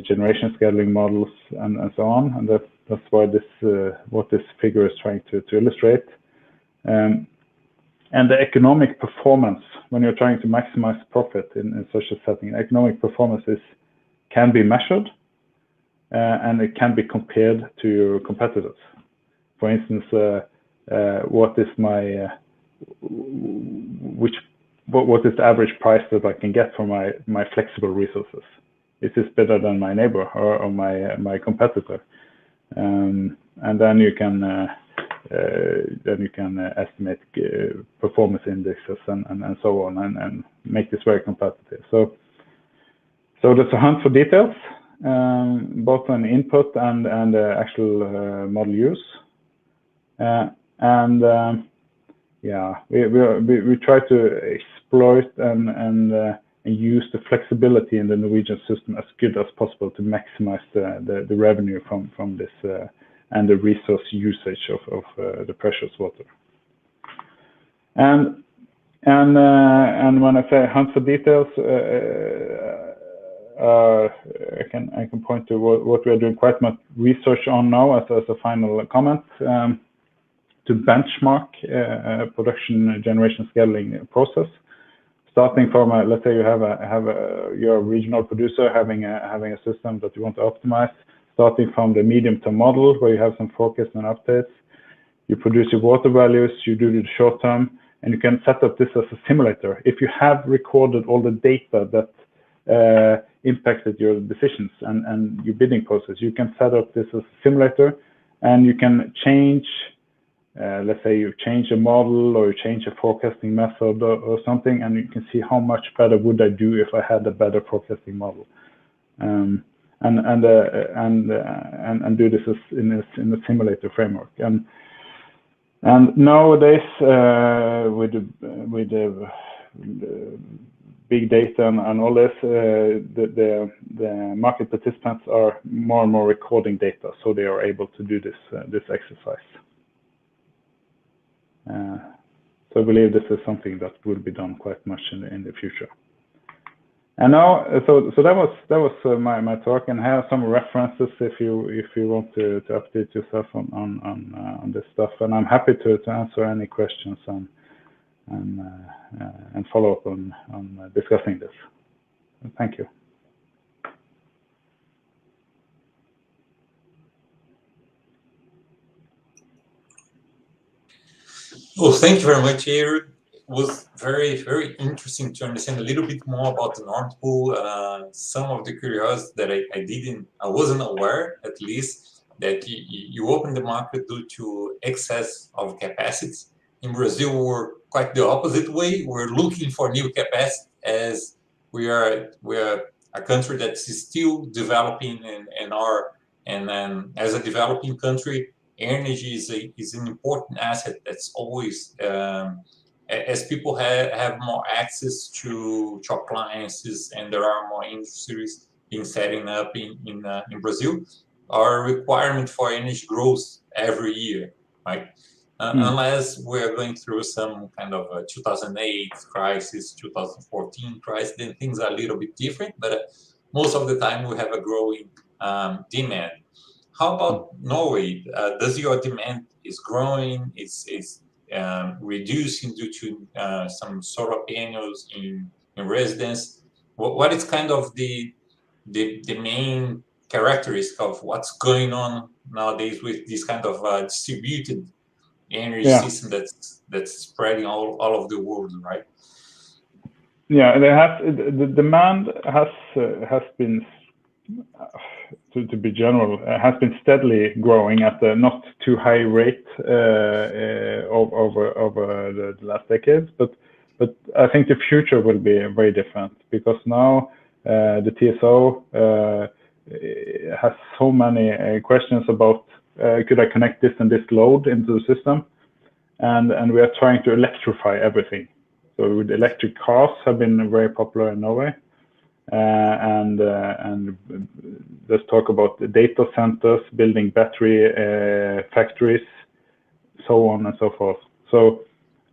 generation scheduling models, and so on. And that's why what this figure is trying to illustrate. And the economic performance, when you're trying to maximize profit in such a setting, economic performance can be measured, and it can be compared to your competitors. For instance, what is what is the average price that I can get for my flexible resources? Is this better than my neighbor or my competitor? And then you can estimate performance indexes and so on, and make this very competitive. So there's a hunt for details, both on input and actual model use. We try to exploit and use the flexibility in the Norwegian system as good as possible to maximize the revenue from this and the resource usage of the precious water. And when I say hunt for details, I can point to what we are doing quite much research on now as a final comment. to benchmark production generation scaling process. Starting from let's say you have you're a regional producer having a system that you want to optimize. Starting from the medium-term model where you have some forecast and updates, you produce your water values, you do the short term, and you can set up this as a simulator. If you have recorded all the data that impacted your decisions and your bidding process, you can set up this as a simulator, and you can change. Let's say you change a model or you change a forecasting method or something, and you can see how much better would I do if I had a better forecasting model, and do this in a simulator framework. And nowadays with the big data and all this, the market participants are more and more recording data, so they are able to do this exercise. So I believe this is something that will be done quite much in the future. And now, so that was my talk, and I have some references if you want to update yourself on this stuff. And I'm happy to answer any questions and follow up on discussing this. Thank you. Well, thank you very much, Erik. It was very, very interesting to understand a little bit more about the Nord Pool. Some of the curiosities that I wasn't aware, at least, that you opened the market due to excess of capacity. In Brazil, we're quite the opposite way. We're looking for new capacity, as we are a country that's still developing, and then as a developing country, energy is an important asset that's always, as people have more access to appliances and there are more industries being setting up in Brazil, our requirement for energy grows every year, right? Unless we're going through some kind of a 2008 crisis, 2014 crisis, then things are a little bit different, but most of the time we have a growing demand. How about Norway? Does your demand is growing? It's reducing due to some solar panels in residence? What is kind of the main characteristic of what's going on nowadays with this kind of distributed energy system that's spreading all over the world, right? Yeah, the demand has been, to be general, has been steadily growing at a not too high rate over the last decades, but I think the future will be very different, because now the TSO has so many questions about could I connect this and this load into the system, and we are trying to electrify everything. So with electric cars have been very popular in Norway. And let's talk about the data centers, building battery factories, so on and so forth. So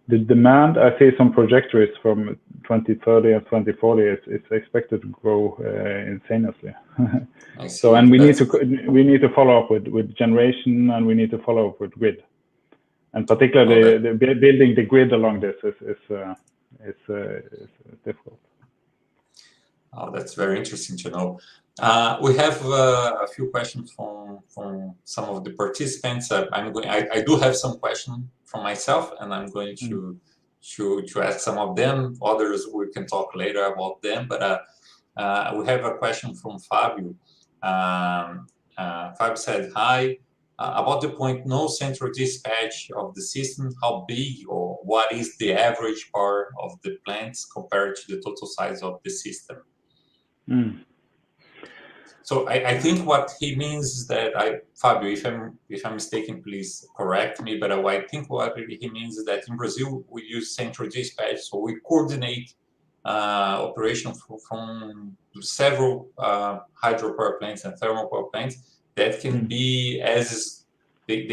the demand, I see some trajectories from 2030 and 2040, it's expected to grow insanely. So, and we need to follow up with generation, and we need to follow up with grid, and particularly the building the grid along this is difficult. Oh, that's very interesting to know. We have a few questions from some of the participants. I do have some questions from myself, and I'm going to ask some of them. Others we can talk later about them. But we have a question from Fabio. Fabio said, "Hi. About the point, no central dispatch of the system. How big or what is the average power of the plants compared to the total size of the system?" So I think what he means is that Fabio, if I'm mistaken, please correct me. But I think what he means is that in Brazil we use central dispatch, so we coordinate operation from several hydropower plants and thermal power plants that can be as they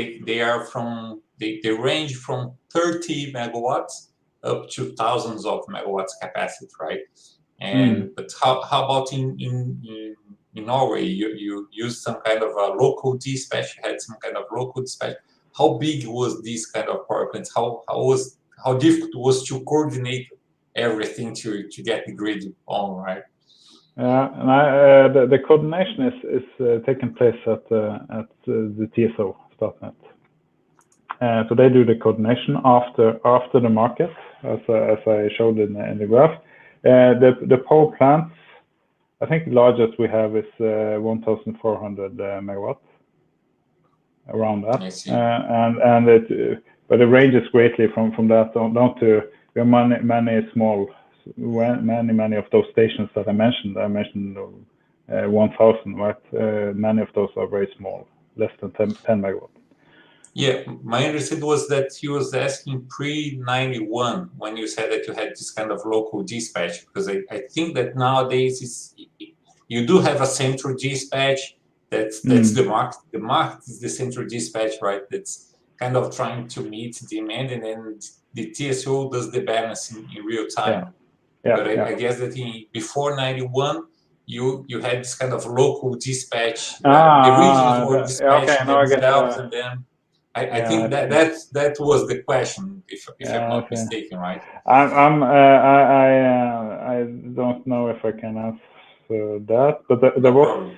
range from 30 megawatts up to thousands of megawatts capacity, right? And but how about in Norway? You use some kind of a local dispatch. You had some kind of local dispatch. how big was this kind of power plants? How difficult was to coordinate everything to get the grid on, right? And the coordination is taking place at the TSO Statnett. So they do the coordination after the market, as I showed in the graph. The power plants, I think the largest we have is 1,400 megawatts, around that. I see. But it ranges greatly from that down to many small, many of those stations that I mentioned. I mentioned 1,000, right? Many of those are very small, less than 10 megawatts. Yeah, my understanding was that he was asking pre-91 when you said that you had this kind of local dispatch, because I think that nowadays you do have a central dispatch. That's the market. The market is the central dispatch, right? That's kind of trying to meet demand, and then the TSO does the balancing in real time. But I guess that before 91, you had this kind of local dispatch. The regions were dispatching themselves, and then I think that was the question, if I'm not mistaken, right? I don't know if I can answer that, but there was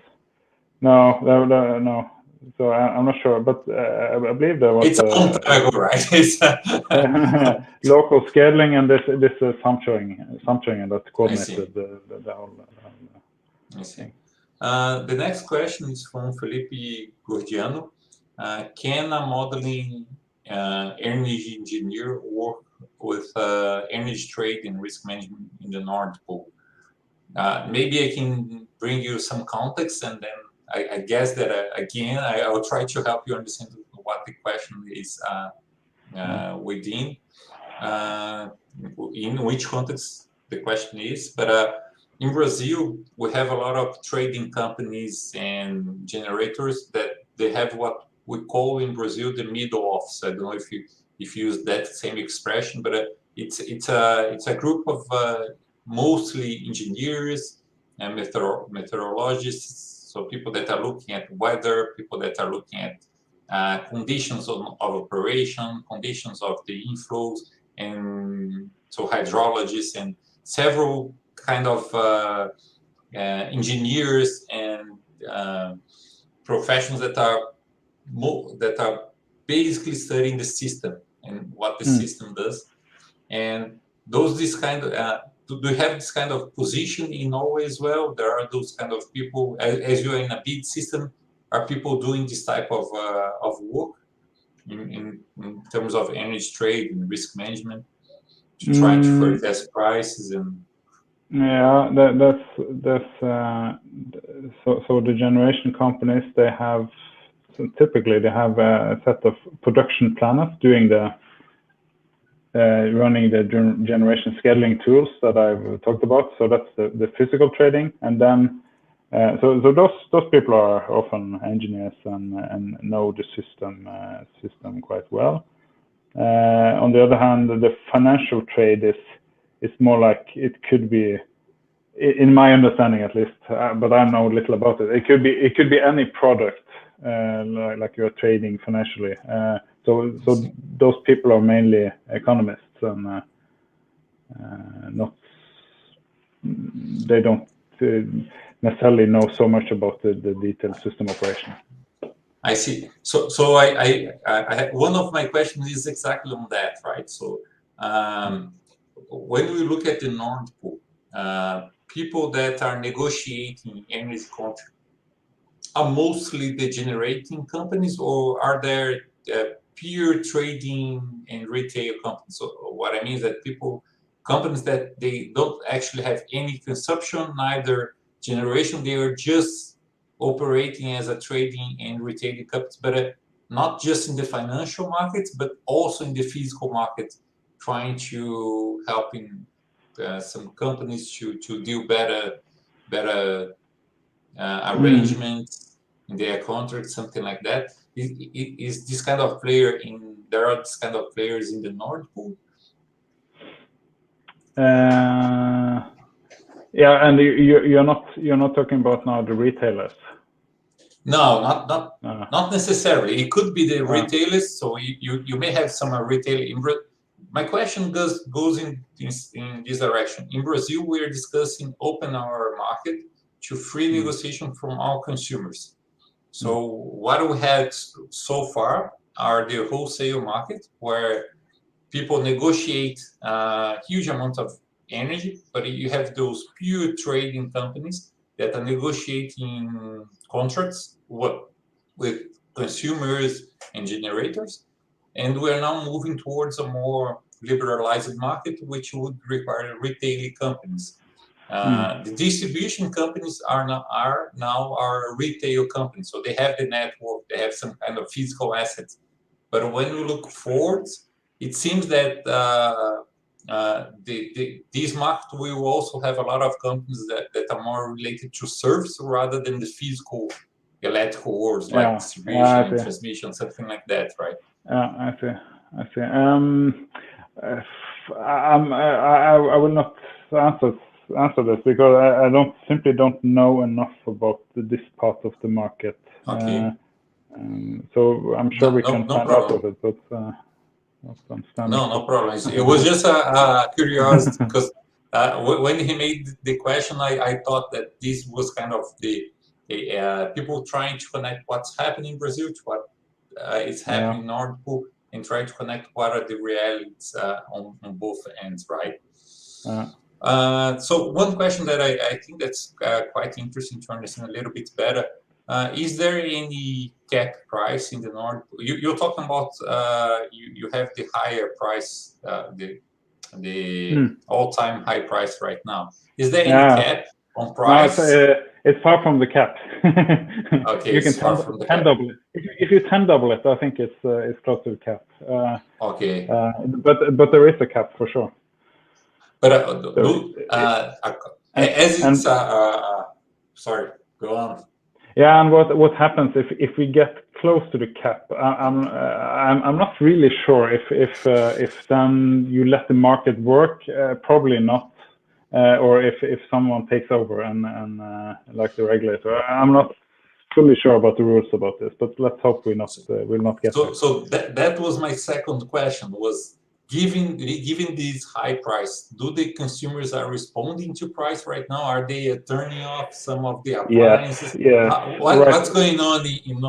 no. So I'm not sure, but I believe there was. It's a long time ago, right? Local scaling and this sumpturing, and that coordinated the whole. I see. The next question is from Felipe Gordiano. Can a modeling energy engineer work with energy trade and risk management in the Nord Pool? Maybe I can bring you some context, and then I guess that again I'll try to help you understand what the question is within, in which context the question is. But in Brazil, we have a lot of trading companies and generators that they have what we call in Brazil the middle office. I don't know if you use that same expression, but it's a group of mostly engineers and meteorologists. So people that are looking at weather, people that are looking at conditions of operation, conditions of the inflows, and so hydrologists and several kind of engineers and professionals that are basically studying the system and what the system does. And this kind of do you have this kind of position in Norway as well? There are those kind of people, as you are in a bid system, are people doing this type of work in terms of energy trade and risk management to try to forecast prices and. Yeah, that's so the generation companies, they have typically a set of production planners doing the running the generation scheduling tools that I've talked about. So that's the physical trading, and then so those people are often engineers and know the system quite well. On the other hand, the financial trade is more like it could be, in my understanding at least, but I know little about it. It could be any product like you're trading financially. So those people are mainly economists and they don't necessarily know so much about the detailed system operation. I see. So I one of my questions is exactly on that, right? So when we look at the Nord Pool, people that are negotiating energy contracts are mostly the generating companies, or are there pure trading and retail companies? So what I mean is that companies that they don't actually have any consumption, neither generation, they are just operating as a trading and retailing companies, but not just in the financial markets, but also in the physical market, trying to helping some companies to do better arrangements in their contracts, something like that. Is this kind of player there are this kind of players in the Nord Pool? Yeah, and you're not talking about now the retailers. No, not necessarily. It could be the retailers. So you may have some retail in Brazil. My question goes in this direction. In Brazil, we are discussing open our market to free negotiation from all consumers. So what we had so far are the wholesale market, where people negotiate a huge amount of energy, but you have those pure trading companies that are negotiating contracts with consumers and generators. And we're now moving towards a more liberalized market, which would require retail companies. The distribution companies are now our retail companies. So they have the network, they have some kind of physical assets. But when we look forward, it seems that this market will also have a lot of companies that are more related to service rather than the physical electrical worlds, like distribution and transmission, something like that, right? I see. I will not answer this because I simply don't know enough about this part of the market. Okay. So I'm sure we can find out of it, but no problem. It was just a curiosity because when he made the question, I thought that this was kind of the people trying to connect what's happening in Brazil to what is happening in Nord Pool and try to connect what are the realities on both ends, right? So one question that I think that's quite interesting to understand a little bit better, is there any cap price in the Nord Pool? You're talking about you have the higher price, the all-time high price right now. Is there any cap on price? No, it's far from the cap. Okay, you can far from the cap. double it. If you 10 double it, I think it's close to the cap. Okay. But there is a cap for sure. But sorry, go on. Yeah, and what happens if we get close to the cap? I'm not really sure if then you let the market work. Probably not. Or if someone takes over and like the regulator. I'm not fully sure about the rules about this, but let's hope will not get there. So that was my second question, was given this high price, do the consumers are responding to price right now? Are they turning off some of the appliances? What's going on in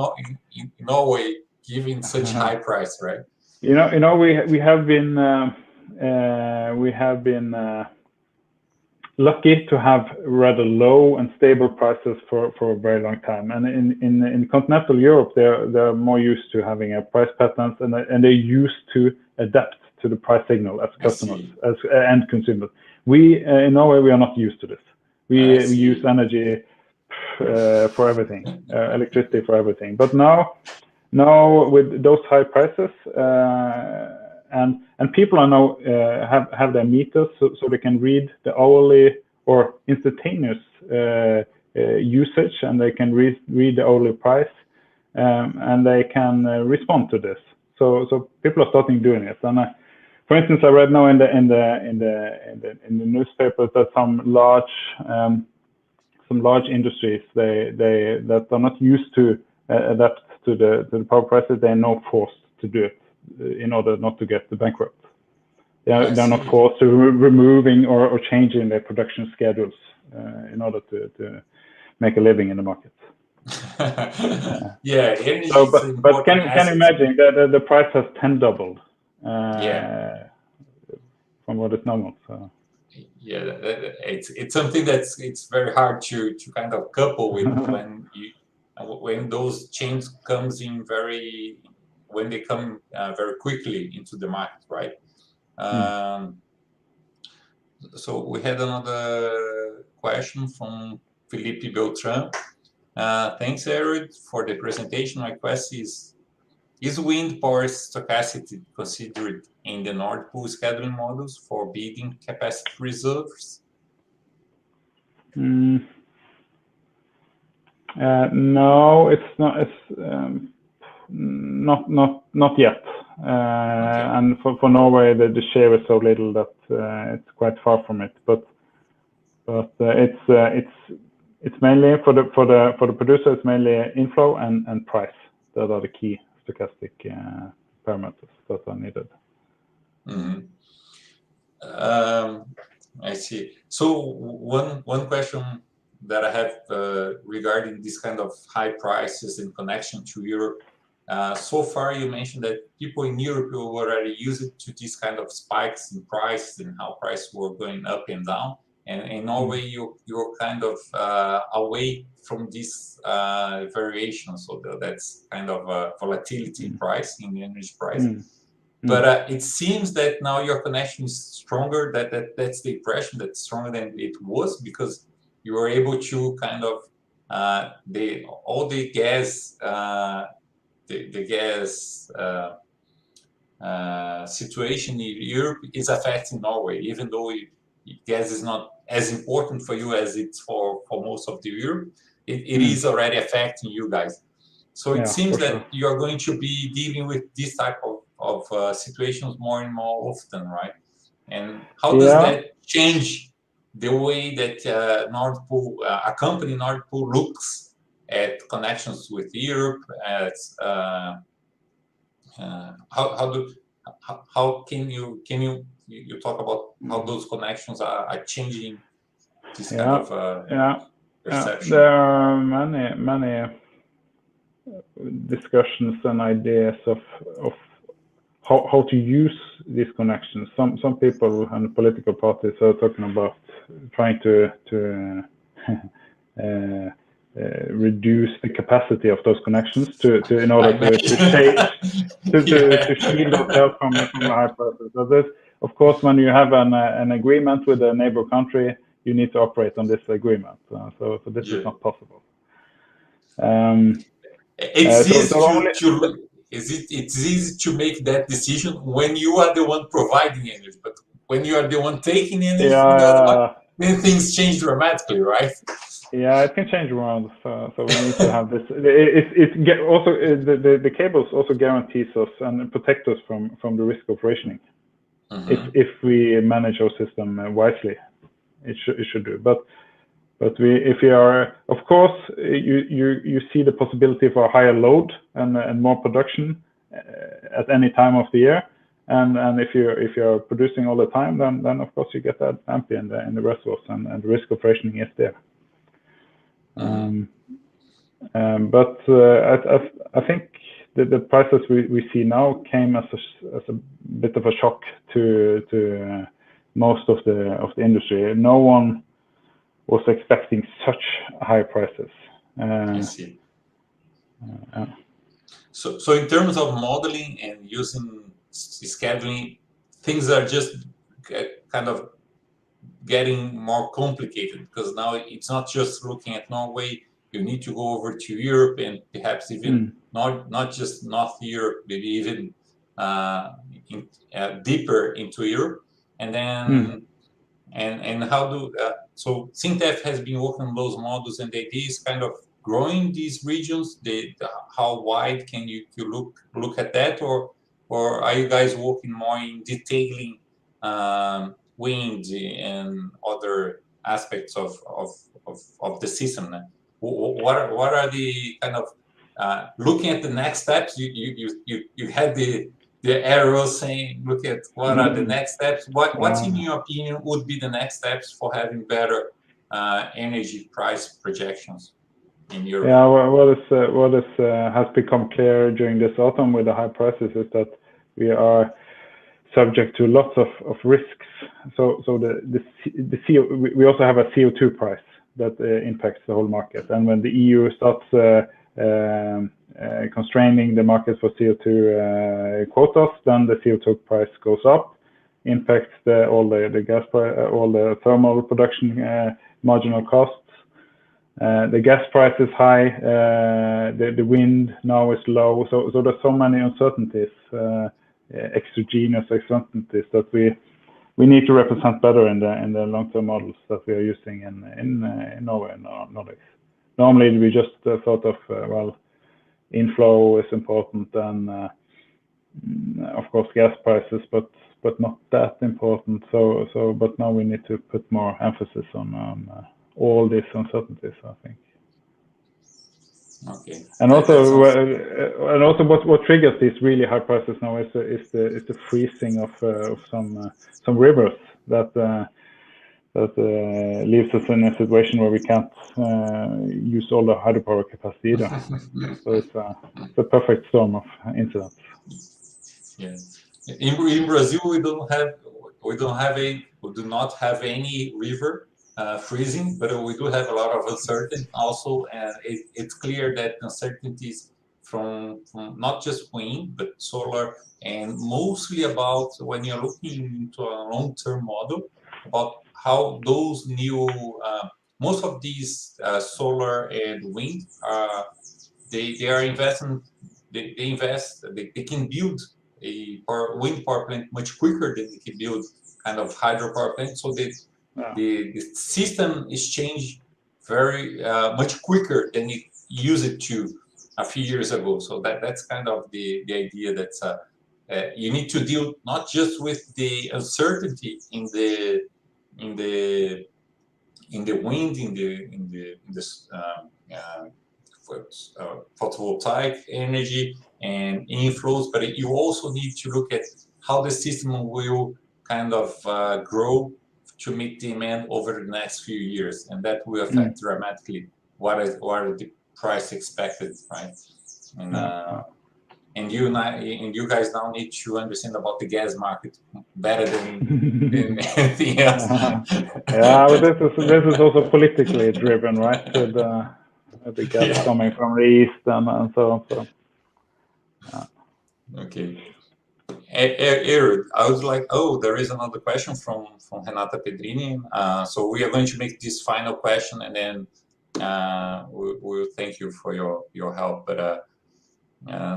Norway given such high price, right? We have been lucky to have rather low and stable prices for a very long time, and in continental Europe they're more used to having a price patterns, and they're used to adapt to the price signal as customers, as end consumers. We in Norway we are not used to this. We use energy for everything, electricity for everything. But now with those high prices, and people are now have their meters, so they can read the hourly or instantaneous usage, and they can read the hourly price, and they can respond to this. So people are starting doing it. And for instance, I read now in the newspapers that some large industries that are not used to adapt to the power prices, they are now forced to do it in order not to get bankrupt. They're not forced to removing or changing their production schedules in order to make a living in the market. But can you imagine that the price has 10 doubled from what is normal? So. Yeah, it's something it's very hard to kind of couple with when those changes comes in when they come very quickly into the market, right? So we had another question from Felipe Beltran. Thanks, Eric, for the presentation. My question is wind power stochasticity considered in the Nord Pool scheduling models for bidding capacity reserves? No, it's not. It's not yet. And for Norway, the share is so little that it's quite far from it. But it's It's mainly for the producer. It's mainly inflow and price that are the key stochastic parameters that are needed. Mm-hmm. I see. So one question that I have regarding this kind of high prices in connection to Europe. So far, you mentioned that people in Europe were already used to this kind of spikes in prices and how prices were going up and down. And in Norway, you're kind of away from this variation. So that's kind of a volatility in price, in the energy price. But it seems that now your connection is stronger. That's the impression, that's stronger than it was, because you were able to kind of all the gas situation in Europe is affecting Norway, even though gas is not as important for you as it's for most of the Europe. It is already affecting you guys. So it seems that you are going to be dealing with this type of situations more and more often, right? And how does that change the way that Nord Pool, a company Nord Pool, looks at connections with Europe? As how can you talk about how those connections are changing this kind of perception? There are many discussions and ideas of how to use these connections. Some people and political parties are talking about trying to reduce the capacity of those connections in order to shield ourselves from the high prices. So this, of course, when you have an agreement with a neighbor country, you need to operate on this agreement. So this is not possible. It's easy to make that decision when you are the one providing energy, but when you are the one taking energy from the other one, then things change dramatically, right? Yeah, it can change around. So we need to have this. The cables also guarantees us and protect us from the risk of rationing. If we manage our system wisely, it should do. But if we are, of course, you see the possibility for a higher load and more production at any time of the year. And if you're producing all the time, then of course you get that damping in the reservoirs, and the risk of rationing is there. But I think the prices we see now came as a bit of a shock to most of the industry. No one was expecting such high prices. I see. So in terms of modeling and using scheduling, things are just kind of getting more complicated, because now it's not just looking at Norway. You need to go over to Europe, and perhaps even not just North Europe, maybe even deeper into Europe. And then and how do so SINTEF has been working on those models, and the idea is kind of growing these regions. How wide can you look at that, or are you guys working more in detailing wind and other aspects of the system? What are the kind of looking at the next steps? You had the arrow saying, look at what are the next steps. What in your opinion would be the next steps for having better energy price projections in Europe? Yeah, what has become clear during this autumn with the high prices is that we are subject to lots of risks. So we also have a CO2 price that impacts the whole market. And when the EU starts constraining the market for CO2 quotas, then the CO2 price goes up, impacts all the gas price, all the thermal production marginal costs. The gas price is high. The wind now is low. So there's so many uncertainties. Exogenous uncertainties that we need to represent better in the long-term models that we are using in Norway and Nordics. Normally we just thought of inflow is important, and of course gas prices, but not that important. So but now we need to put more emphasis on all these uncertainties, I think. Okay. And also what triggers these really high prices now is the freezing of some rivers that leaves us in a situation where we can't use all the hydropower capacity either. So it's a perfect storm of incidents. Yeah. In Brazil, we do not have any river freezing, but we do have a lot of uncertainty also, and it's clear that uncertainties from not just wind but solar, and mostly about when you're looking into a long-term model about how those new most of these solar and wind they are investing they can build a wind power plant much quicker than they can build kind of hydropower plant, so the system is changed very much quicker than it used to a few years ago. So that's kind of the idea that you need to deal not just with the uncertainty in the wind, in the photovoltaic energy and inflows, but you also need to look at how the system will kind of grow to meet demand over the next few years, and that will affect dramatically what are the price expected, right? And you guys now need to understand about the gas market better than anything else. Yeah, but this is also politically driven, right? With the gas coming from the east and so on. So. Okay. Erud, I would like. Oh, there is another question from Renata Pedrini. So we are going to make this final question, and then we'll thank you for your help. But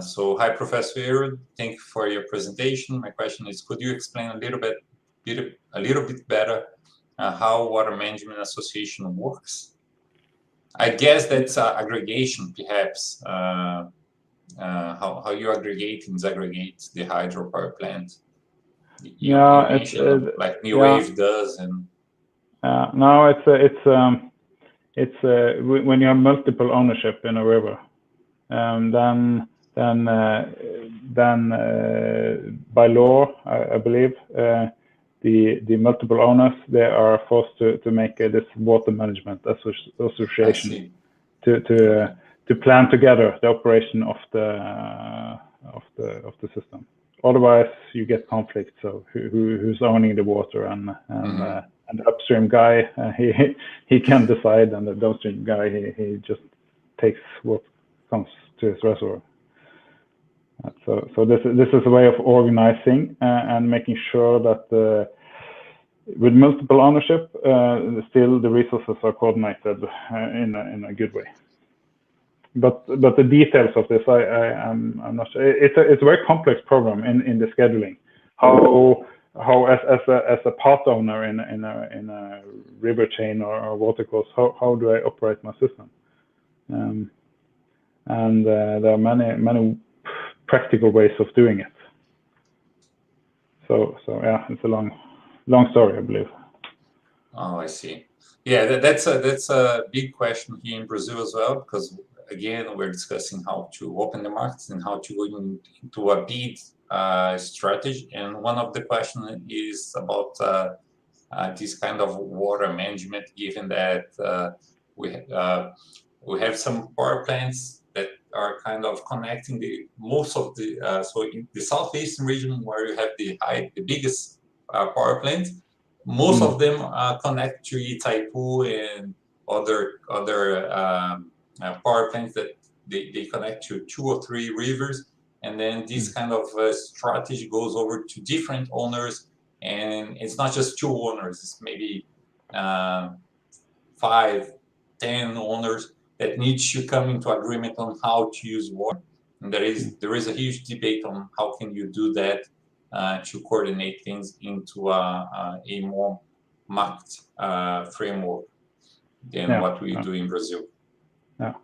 so, hi, Professor Erud. Thank you for your presentation. My question is: could you explain a little bit better how Water Management Association works? I guess that's aggregation, perhaps. How you aggregate and disaggregate the hydropower plant. You mentioned like New Wave does, and no, it's when you have multiple ownership in a river, then by law, I believe, the multiple owners, they are forced to make this water management association to plan together the operation of the system. Otherwise, you get conflict. So who's owning the water, and the upstream guy he can decide, and the downstream guy he just takes what comes to his reservoir. So this is a way of organizing and making sure that with multiple ownership, still the resources are coordinated in a good way. But the details of this, I'm not sure. It's a very complex problem in the scheduling. How as a part owner in a river chain or water course, how do I operate my system? And there are many practical ways of doing it. So yeah, it's a long story, I believe. Oh, I see. Yeah, that's a big question here in Brazil as well, because again, we're discussing how to open the markets and how to go into a bid strategy. And one of the questions is about this kind of water management, given that we have some power plants that are kind of connecting most of the so in the southeastern region where you have the biggest power plants, most of them connect to Itaipu and other power plants that they connect to 2 or 3 rivers, and then this kind of strategy goes over to different owners, and it's not just 2 owners, it's maybe 5, 10 owners that need to come into agreement on how to use water. And there is a huge debate on how can you do that to coordinate things into a more marked framework than what we do in Brazil. Yeah.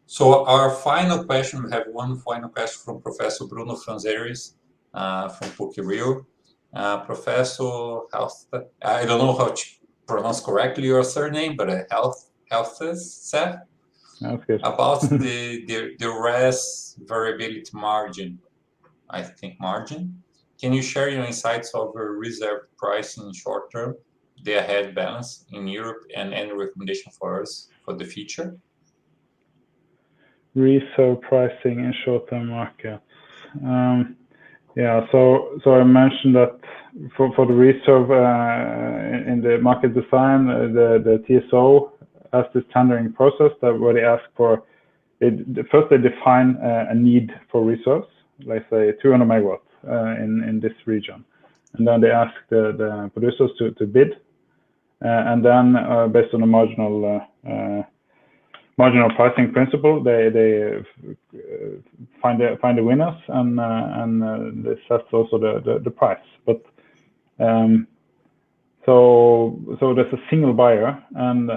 So our final question, we have one final question from Professor Bruno Franzeres from PUC Rio. Professor, I don't know pronounce correctly your surname, but Seth, That's good. about the RES variability margin, I think margin. Can you share your insights over reserve price in short term, day ahead balance in Europe, and any recommendation for us for the future? Reserve pricing in short-term markets. Yeah, so I mentioned that for the reserve in the market design, the TSO has this tendering process where they ask for first they define a need for reserves, let's say 200 megawatts in this region, and then they ask the producers to bid, and then based on a marginal pricing principle, they find the winners, and this sets also the price. But so there's a single buyer, and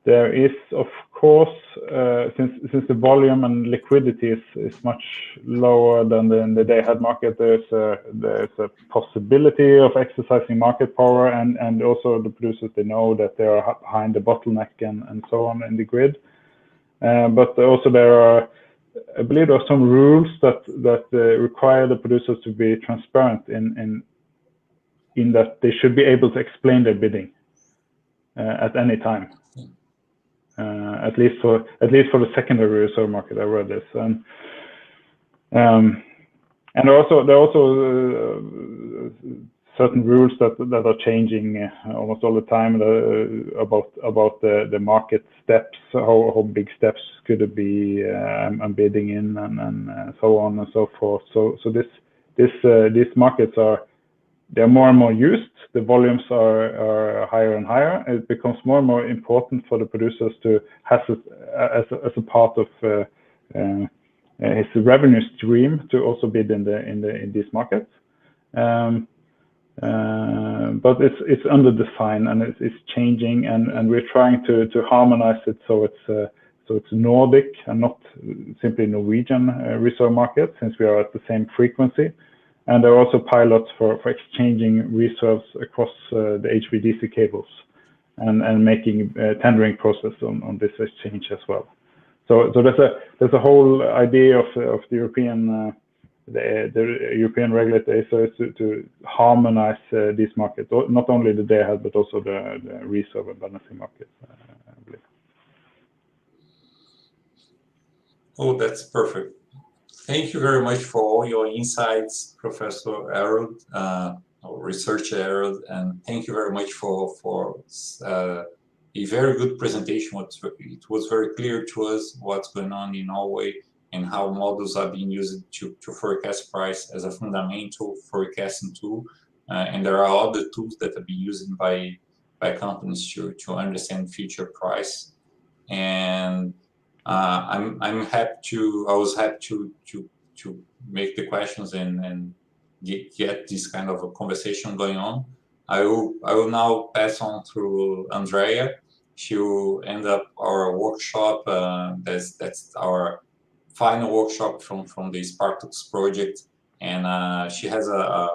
there is, of course, since the volume and liquidity is much lower than the day-ahead market, there's a possibility of exercising market power, and also the producers, they know that they are behind the bottleneck and so on in the grid. But also I believe there are some rules that require the producers to be transparent in that they should be able to explain their bidding at any time. At least for the secondary reserve market, I read this, and there are also certain rules that are changing almost all the time about the market steps, how big steps could it be, I'm bidding in, and so on and so forth. So these markets they're more and more used. The volumes are higher and higher. It becomes more and more important for the producers to have it as a part of his revenue stream to also bid in these markets. But it's under design, and it's changing, and we're trying to harmonize it so it's Nordic and not simply Norwegian reserve market, since we are at the same frequency. And there are also pilots for exchanging reserves across the HVDC cables, and making a tendering process on this exchange as well. So there's a whole idea of the European the European regulator to harmonize these markets, not only the day-ahead but also the reserve and balancing market, I believe. Oh, that's perfect. Thank you very much for all your insights, Professor Harold, researcher Harold, and thank you very much for a very good presentation. It was very clear to us what's going on in Norway and how models are being used to forecast price as a fundamental forecasting tool. And there are other tools that are being used by companies to understand future price. And I was happy to make the questions and get this kind of a conversation going on. I will now pass on to Andrea. She will end up our workshop. That's our final workshop from the Spartacus project, and she has a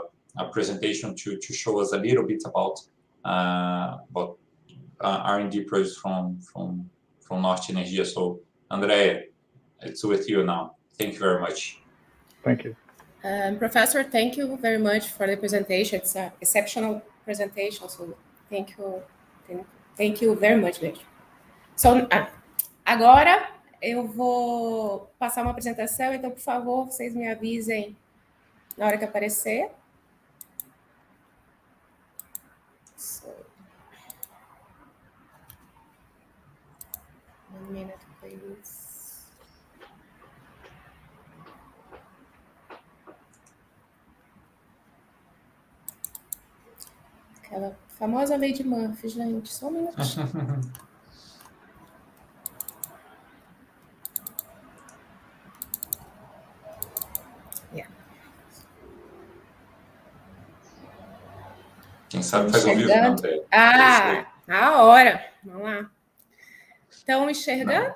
presentation to show us a little bit about R&D projects from Norte Energia. So, Andrea, it's with you now. Thank you very much. Thank you. Professor, thank you very much for the presentation. It's an exceptional presentation, so thank you very much mesmo. So, agora eu vou passar uma apresentação, então, por favor, vocês me avisem na hora que aparecer. So, 1 minute, please. Aquela famosa lei de Murphy, gente. Só um minutinho. Yeah. Quem sabe faz ao vivo, não, André? Na hora. Vamos lá. Estão enxergando?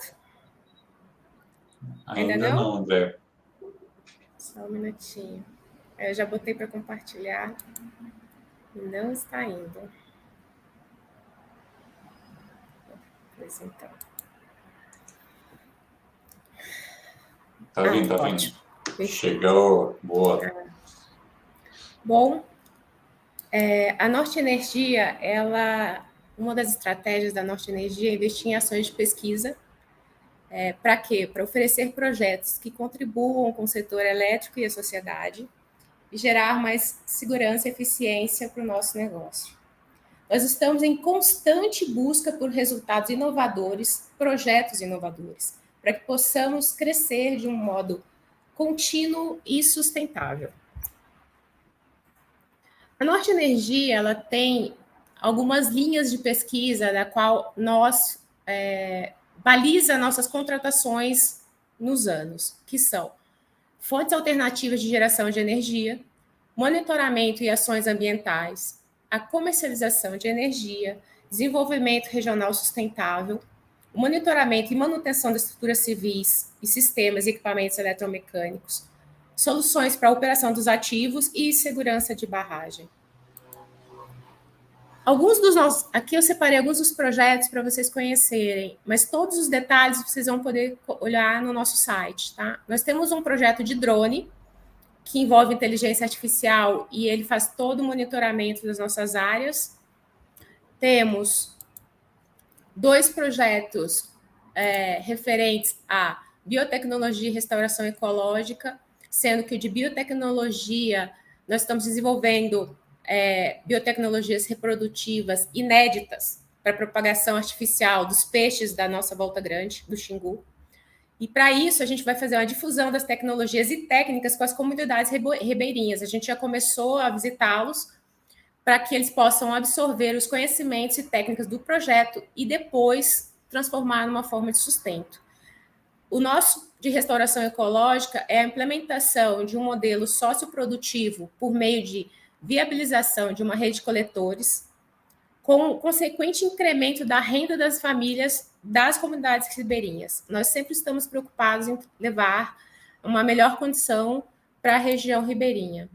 Ainda não, André. Só um minutinho. Eu já botei para compartilhar. Não está indo. apresentar. Tá vindo, tá vindo. Ótimo. Perfeito. Chegou, boa. Bom, a Norte Energia, uma das estratégias da Norte Energia é investir em ações de pesquisa. Para quê? Para oferecer projetos que contribuam com o setor elétrico e a sociedade e gerar mais segurança e eficiência para o nosso negócio. Nós estamos em constante busca por resultados inovadores, projetos inovadores, para que possamos crescer de um modo contínuo e sustentável. A Norte Energia ela tem algumas linhas de pesquisa da qual nós baliza nossas contratações nos anos, que são fontes alternativas de geração de energia, monitoramento e ações ambientais, a comercialização de energia, desenvolvimento regional sustentável, monitoramento e manutenção das estruturas civis e sistemas e equipamentos eletromecânicos, soluções para a operação dos ativos e segurança de barragem. Aqui eu separei alguns dos projetos para vocês conhecerem, mas todos os detalhes vocês vão poder olhar no nosso site, tá? Nós temos um projeto de drone que envolve inteligência artificial e ele faz todo o monitoramento das nossas áreas. Temos 2 projetos referentes a biotecnologia e restauração ecológica, sendo que o de biotecnologia nós estamos desenvolvendo biotecnologias reprodutivas inéditas para propagação artificial dos peixes da nossa Volta Grande, do Xingu. E, para isso, a gente vai fazer uma difusão das tecnologias e técnicas com as comunidades ribeirinhas. A gente já começou a visitá-los para que eles possam absorver os conhecimentos e técnicas do projeto e depois transformar numa forma de sustento. O nosso de restauração ecológica é a implementação de um modelo socioprodutivo por meio de viabilização de uma rede de coletores, com o consequente incremento da renda das famílias das comunidades ribeirinhas. Nós sempre estamos preocupados em levar uma melhor condição para a região ribeirinha.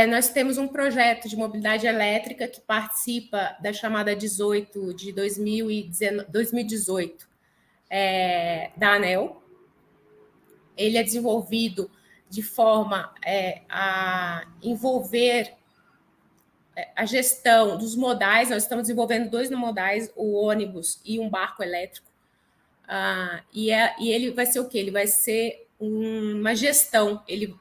Nós temos um projeto de mobilidade elétrica que participa da chamada 18 de 2018 da ANEEL. Ele é desenvolvido de forma a envolver a gestão dos modais. Nós estamos desenvolvendo 2 modais, o ônibus e um barco elétrico. E ele vai ser o quê? Ele vai ser uma gestão, ele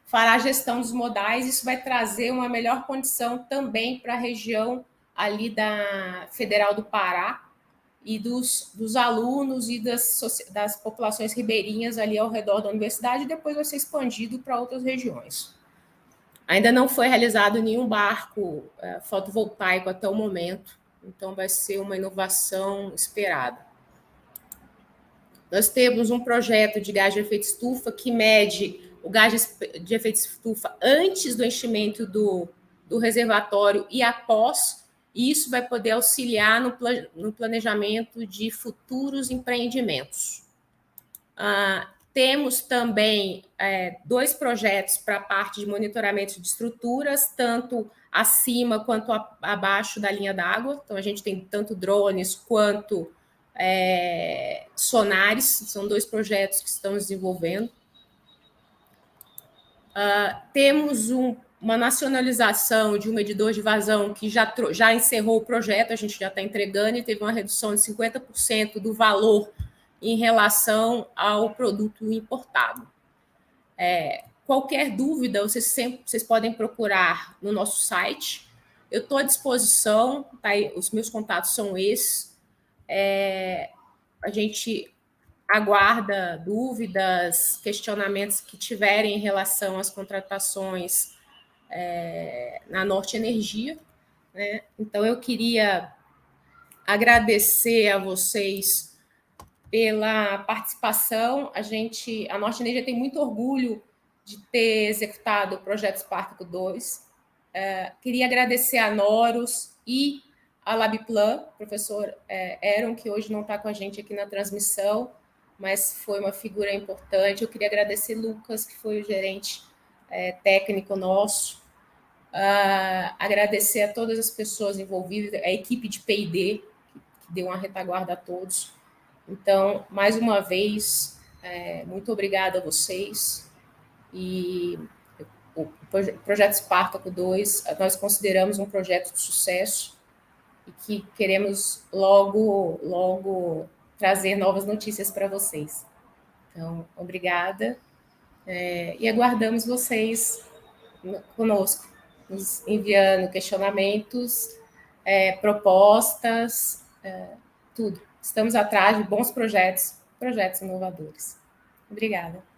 fará a gestão dos modais, isso vai trazer uma melhor condição também para a região ali da Federal do Pará e dos alunos e das populações ribeirinhas ali ao redor da universidade, e depois vai ser expandido para outras regiões. Ainda não foi realizado nenhum barco fotovoltaico até o momento, então vai ser uma inovação esperada. Nós temos um projeto de gás de efeito estufa que mede o gás de efeito estufa antes do enchimento do reservatório e após, e isso vai poder auxiliar no planejamento de futuros empreendimentos. Temos também 2 projetos para a parte de monitoramento de estruturas, tanto acima quanto abaixo da linha d'água. Então, a gente tem tanto drones quanto sonares, são 2 projetos que estamos desenvolvendo. Temos uma nacionalização de um medidor de vazão que já encerrou o projeto, a gente já está entregando e teve uma redução de 50% do valor em relação ao produto importado. Qualquer dúvida, vocês podem procurar no nosso site. Eu estou à disposição, tá? Os meus contatos são esses. A gente aguarda dúvidas, questionamentos que tiverem em relação às contratações na Norte Energia, né? Então, eu queria agradecer a vocês pela participação. A Norte Energia tem muito orgulho de ter executado o projeto Spartaco 2. Queria agradecer a Noros e a Labplan, professor Aaron, que hoje não está com a gente aqui na transmissão, mas foi uma figura importante. Eu queria agradecer Lucas, que foi o gerente técnico nosso. Agradecer a todas as pessoas envolvidas, a equipe de P&D, deu uma retaguarda a todos. Então, mais uma vez, muito obrigada a vocês. E o projeto Espartaco 2, nós consideramos um projeto de sucesso e que queremos logo trazer novas notícias para vocês. Então, obrigada. E aguardamos vocês conosco, nos enviando questionamentos, propostas, tudo. Estamos atrás de bons projetos inovadores. Obrigada.